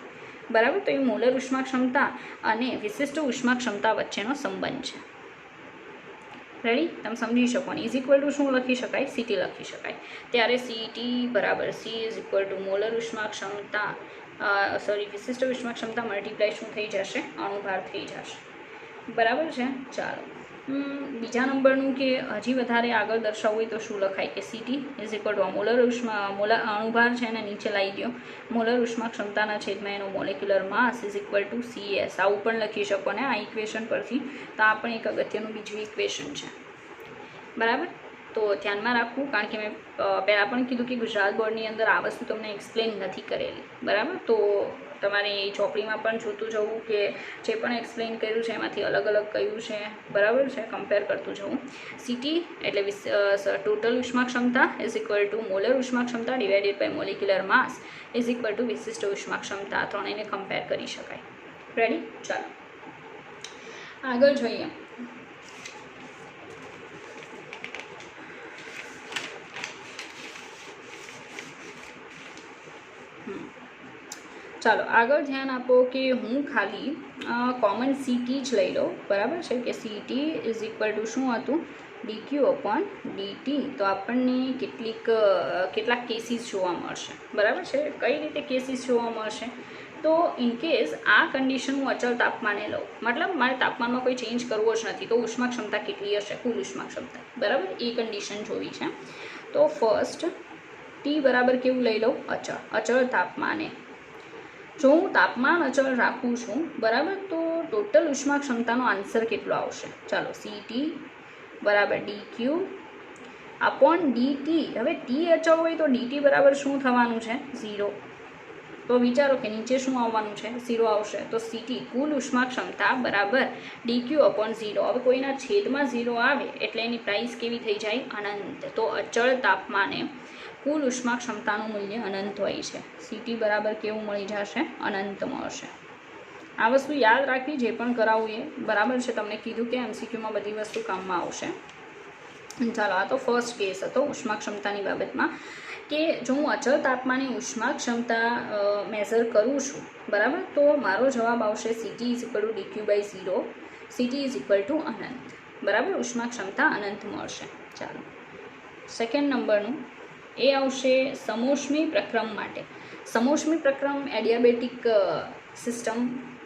બરાબર, તો એ મોલર ઉષ્મા ક્ષમતા અને વિશિષ્ટ ઉષ્મા ક્ષમતા વચ્ચેનો સંબંધ છે. રેડી? તમે સમજી શકો ને. ઇઝ ઇક્વલ ટુ શું લખી શકાય? CT લખી શકાય. ત્યારે CT બરાબર C is equal to molar ઉષ્મા ક્ષમતા વિશિષ્ટ ઉષ્મા ક્ષમતા મલ્ટીપ્લાય શું થઈ જશે? અણુભાર થઈ જશે. બરાબર છે, ચાલો બીજા નંબરનું કે હજી વધારે આગળ દર્શાવવું હોય તો શું લખાય કે CT is equal to molar અણુભાર છે એને નીચે લાવી દો, મોલર ઉષ્મા ક્ષમતાના છેદમાં એનો molecular mass is equal two CS. આવું પણ લખી શકો ને આ ઇક્વેશન પરથી. તો આ પણ એક અગત્યનું બીજું ઇક્વેશન છે, બરાબર. તો ધ્યાનમાં રાખવું, કારણ કે મેં પહેલાં પણ કીધું કે ગુજરાત બોર્ડની અંદર આ વસ્તુ તમને એક્સપ્લેન નથી કરેલી, બરાબર. તો તમારે એ ચોપડીમાં પણ જોતું જવું કે જે પણ એક્સપ્લેન કર્યું છે એમાંથી અલગ અલગ કયું છે, બરાબર છે, કમ્પેર કરતું જવું. સીટી એટલે ટોટલ ઉષ્મા ક્ષમતા ઇઝ ઇક્વલ ટુ મોલર ઉષ્મા ક્ષમતા divided by molecular mass is equal to વિશિષ્ટ ઉષ્મા ક્ષમતા. આ ત્રણેયને કમ્પેર કરી શકાય. રેડી? ચાલો આગળ જોઈએ. ચાલો આગળ ધ્યાન આપો કે હું ખાલી કોમન સીટી જ લઈ લઉં, બરાબર છે, કે સીટી ઇઝ ઇક્વલ ટુ શું હતું, ડીક્યુ અપોન ડીટી. તો આપણને કેટલાક કેસીસ જોવા મળશે, બરાબર છે. કઈ રીતે કેસીસ જોવા મળશે? તો ઇનકેસ આ કન્ડિશન હું અચળ તાપમાને લઉં, મતલબ મારે તાપમાનમાં કોઈ ચેન્જ કરવો જ નથી, તો ઉષ્મા ક્ષમતા કેટલી હશે, કુલ ઉષ્મા ક્ષમતા, બરાબર, એ કન્ડિશન જોવી છે. તો ફર્સ્ટ ટી બરાબર કેવું લઈ લઉં, અચળ તાપમાને. જો હું તાપમાન અચળ રાખું છું, બરાબર, તો ટોટલ ઉષ્મા ક્ષમતાનો આન્સર કેટલો આવશે? ચાલો, સીટી બરાબર ડીક્યુ અપોન ડીટી. હવે ટી અચળ હોય તો ડીટી બરાબર શું થવાનું છે? 0. તો વિચારો કે નીચે શું આવવાનું છે? 0 આવશે. તો સીટી કુલ ઉષ્મા ક્ષમતા બરાબર ડીક્યુ અપોન 0. હવે કોઈના છેદમાં 0 આવે એટલે એની પ્રાઇસ કેવી થઈ જાય? અનંત. તો અચળ તાપમાને કુલ ઉષ્મા ક્ષમતાનું મૂલ્ય અનંત હોય છે. સીટી બરાબર કેવું મળી જશે? અનંત મળશે. આ વસ્તુ યાદ રાખવી, જે પણ કરાવવું એ, બરાબર છે. તમને કીધું કે MCQમાં બધી વસ્તુ કામમાં આવશે. ચાલો, આ તો ફર્સ્ટ કેસ હતો ઉષ્મા ક્ષમતાની બાબતમાં, કે જો હું અચળ તાપમાને ઉષ્મા ક્ષમતા મેઝર કરું છું, બરાબર, તો મારો જવાબ આવશે CT is equal to DQ by 0. CT is equal to અનંત, બરાબર, ઉષ્મા ક્ષમતા અનંત મળશે. ચાલો, સેકન્ડ નંબરનું એ આવશે સમોષ્મી પ્રક્રમ માટે. સમોષ્મી પ્રક્રમ એડિયાબેટિક સિસ્ટમ,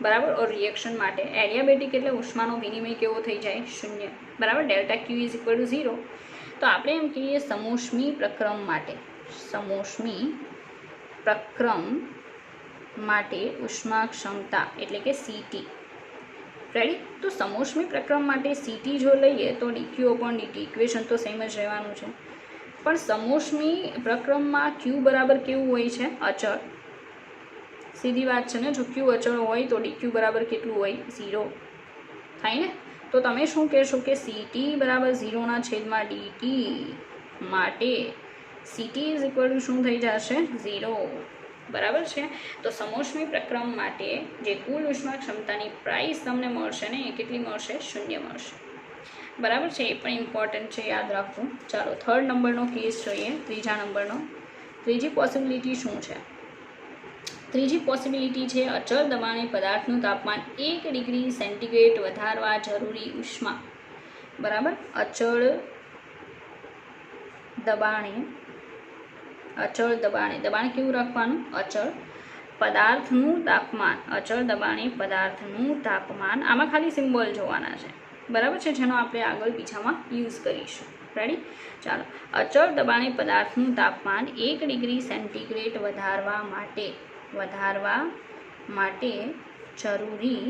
બરાબર, ઓર રિએક્શન માટે. એડિયાબેટિક એટલે ઉષ્માનો વિનિમય કેવો થઈ જાય? 0, બરાબર. Delta Q is equal to 0. તો આપણે એમ કહીએ સમોષ્મી પ્રક્રમ માટે, સમોષ્મી પ્રક્રમ માટે ઉષ્મા ક્ષમતા એટલે કે સીટી. રેડી? તો સમોષ્મી પ્રક્રમ માટે સીટી જો લઈએ તો ડીક્યુ અપોન ડીટી, ઇક્વેશન તો સેમ જ રહેવાનું છે. પણ સમોષ્મી પ્રક્રમમાં ક્યુ બરાબર કેવું હોય છે? અચળ. સીધી વાત છે ને. જો ક્યુ અચળ હોય તો ડીક્યુ બરાબર કેટલું હોય? 0 થાય ને. તો તમે શું કહેશો કે સીટી બરાબર 0ના છેદમાં ડીટી માટે સીટી ઇઝ ઇક્વલ ટુ શું થઈ જશે? 0, બરાબર છે. તો સમોષ્મી પ્રક્રમ માટે જે કુલ ઉષ્મા ક્ષમતાની પ્રાઇસ તમને મળશે ને એ કેટલી મળશે? 0 મળશે, બરાબર છે. એ પણ ઇમ્પોર્ટન્ટ છે, યાદ રાખવું. ચાલો, થર્ડ નંબરનો કેસ જોઈએ. ત્રીજા નંબરનો ત્રીજી પોસિબિલિટી શું છે? ત્રીજી પોસિબિલિટી છે અચળ દબાણે પદાર્થનું તાપમાન 1 ડિગ્રી સેન્ટીગ્રેડ વધારવા જરૂરી ઉષ્મા, બરાબર. અચળ દબાણે દબાણ કેવું રાખવાનું? અચળ. પદાર્થનું તાપમાન, અચળ દબાણે પદાર્થનું તાપમાન. આમાં ખાલી સિમ્બોલ જોવાના છે, બરાબર છે, જેનો આપણે આગળ બીજામાં યુઝ કરીશું. રેડી? ચાલો, અચળ દબાણે પદાર્થનું તાપમાન 1 ડિગ્રી સેન્ટીગ્રેડ વધારવા માટે જરૂરી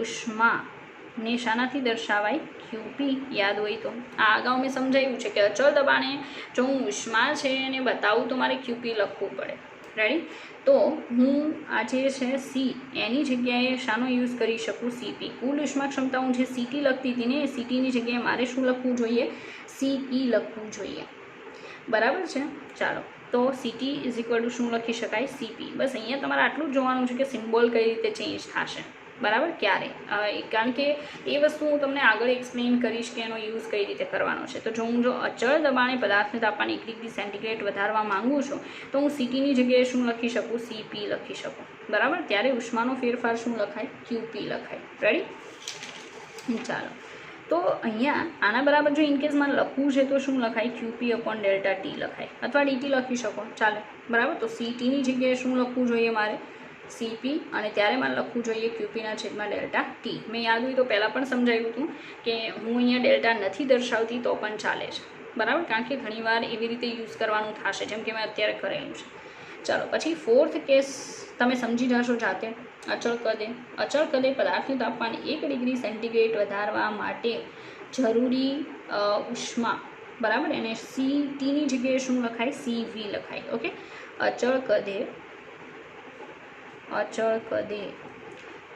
ઉષ્માને શાનાથી દર્શાવાય? ક્યુપી. યાદ હોય તો આ અગાઉ મેં સમજાવ્યું છે કે અચળ દબાણે જો હું ઉષ્મા છે એને બતાવું તો મારે ક્યુપી લખવું પડે. રેડી? તો હું આ જે છે સી એની જગ્યાએ શાનો યુઝ કરી શકું? સીપી. કુલ ઉષ્મા ક્ષમતા હું જે સીટી લખતી હતી ને એ સીટીની જગ્યાએ મારે શું લખવું જોઈએ? સીપી લખવું જોઈએ, બરાબર છે. ચાલો, તો સીટી ઇઝ ઇક્વલ ટુ શું લખી શકાય? સીપી. બસ અહીંયા તમારે આટલું જ જોવાનું છે કે સિમ્બોલ કઈ રીતે ચેન્જ થશે, બરાબર, ક્યારે. કારણ કે એ વસ્તુ હું તમને આગળ એક્સપ્લેન કરીશ કે એનો યુઝ કઈ રીતે કરવાનો છે. તો જો અચળ દબાણે પદાર્થનું તાપમાન 1 ડિગ્રી સેન્ટીગ્રેડ વધારવા માંગુ છું તો હું સીટીની જગ્યાએ શું લખી શકું? સીપી લખી શકું, બરાબર. ત્યારે ઉષ્માનો ફેરફાર શું લખાય? ક્યુપી લખાય. રેડી? ચાલો, તો અહીંયા આના બરાબર જો ઇનકેસ મારે લખવું છે તો શું લખાય? ક્યુપી અપોન ડેલ્ટા ટી લખાય, અથવા ડીટી લખી શકો, ચાલે, બરાબર. તો સીટીની જગ્યાએ શું લખવું જોઈએ મારે? સીપી અને ત્યારે મારે લખવું જોઈએ ક્યુપીના છેદમાં ડેલ્ટા ટી. મેં યાદ હોય તો પહેલાં પણ સમજાવ્યું હતું કે હું અહીંયા ડેલ્ટા નથી દર્શાવતી તો પણ ચાલે છે, બરાબર, કારણ કે ઘણીવાર એવી રીતે યુઝ કરવાનું થશે જેમ કે મેં અત્યારે કરેલું છે. ચાલો પછી ફોર્થ કેસ તમે સમજી જશો જાતે. અચળ કદે પદાર્થનું તાપમાન 1 ડિગ્રી સેન્ટીગ્રેડ વધારવા માટે જરૂરી ઉષ્મા, બરાબર, એને સીટીની જગ્યાએ શું લખાય? સીવી લખાય. ઓકે, અચળ કદે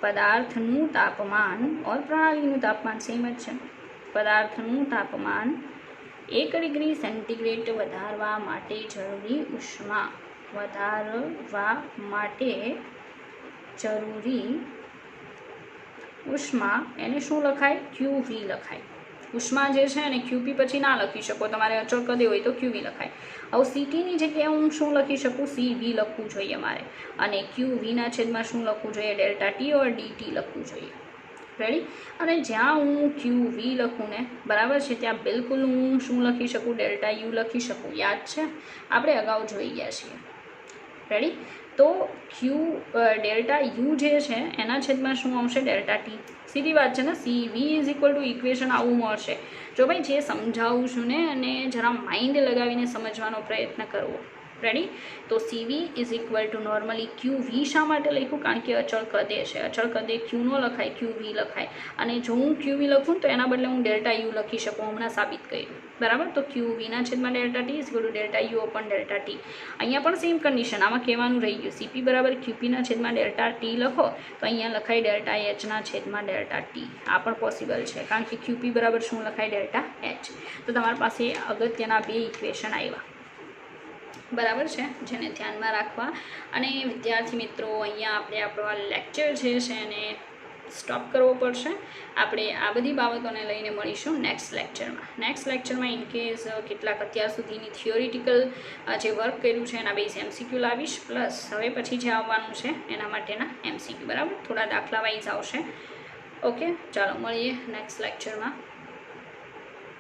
પદાર્થનું તાપમાન और પ્રણાલીનું તાપમાન સેમ જ છે. પદાર્થનું તાપમાન 1 ડિગ્રી સેન્ટીગ્રેડ વધારવા માટે જરૂરી ઉષ્મા, એને શું લખાય? ક્યુવી લખાય. ઉષ્મા જે છે એને ક્યુપી પછી ના લખી શકો, તમારે અચળ કદે હોય તો ક્યુવી લખાય. હવે સીટીની જગ્યાએ હું શું લખી શકું? સીવી લખવું જોઈએ મારે, અને ક્યુવીના છેદમાં શું લખવું જોઈએ? ડેલ્ટા ટી ઓર ડીટી લખવું જોઈએ. રેડી? અને જ્યાં હું ક્યુવી લખું ને, બરાબર છે, ત્યાં બિલકુલ હું શું લખી શકું? ડેલ્ટા યુ લખી શકું. યાદ છે, આપણે અગાઉ જોઈ ગયા છીએ. રેડી? તો ડેલ્ટા યુ જે છે એના છેદમાં શું આવશે? Delta T. સીધી વાત છે ને, સીવી ઇઝ ઇક્વલ ટુ ઇક્વેશન આવું મળશે. જો ભાઈ જે સમજાવું છું ને, અને જરા માઇન્ડ લગાવીને સમજવાનો પ્રયત્ન કરવો. રેડી? તો CV is equal to normally QV શા માટે લખ્યું? કારણ કે અચળ કદે છે. અચળ કદે ક્યુ નો લખાય, ક્યુવી લખાય. અને જો હું ક્યુવી લખું તો એના બદલે હું ડેલ્ટા યુ લખી શકું. હમણાં સાબિત કર્યું, બરાબર. તો ક્યુવીના છેદમાં delta T is equal to delta you open delta T. અહીંયા પણ સેમ કન્ડિશન, આમાં કહેવાનું રહી ગયું. સીપી બરાબર ક્યુપીના છેદમાં ડેલ્ટા ટી લખો તો અહીંયા લખાય ડેલ્ટા એચના છેદમાં ડેલ્ટા ટી. આ પણ પોસિબલ છે, કારણ કે ક્યુપી બરાબર શું લખાય? Delta H. તો તમારી પાસે અગત્યના 2 ઇક્વેશન આવ્યા, બરાબર છે, જેને ધ્યાનમાં રાખવા. અને વિદ્યાર્થી મિત્રો, અહીંયા આપણે આપણો આ લેક્ચર જે છે એને સ્ટોપ કરવો પડશે. આપણે આ બધી બાબતોને લઈને મળીશું નેક્સ્ટ લેક્ચરમાં. ઇનકેસ કેટલાક અત્યાર સુધીની થિયોરિટિકલ જે વર્ક કર્યું છે એના બેઝ એમસીક્યુ લાવીશ, પ્લસ હવે પછી જે આવવાનું છે એના માટેના એમસીક્યુ, બરાબર, થોડા દાખલા વાઇઝ આવશે. ઓકે, ચાલો મળીએ નેક્સ્ટ લેક્ચરમાં.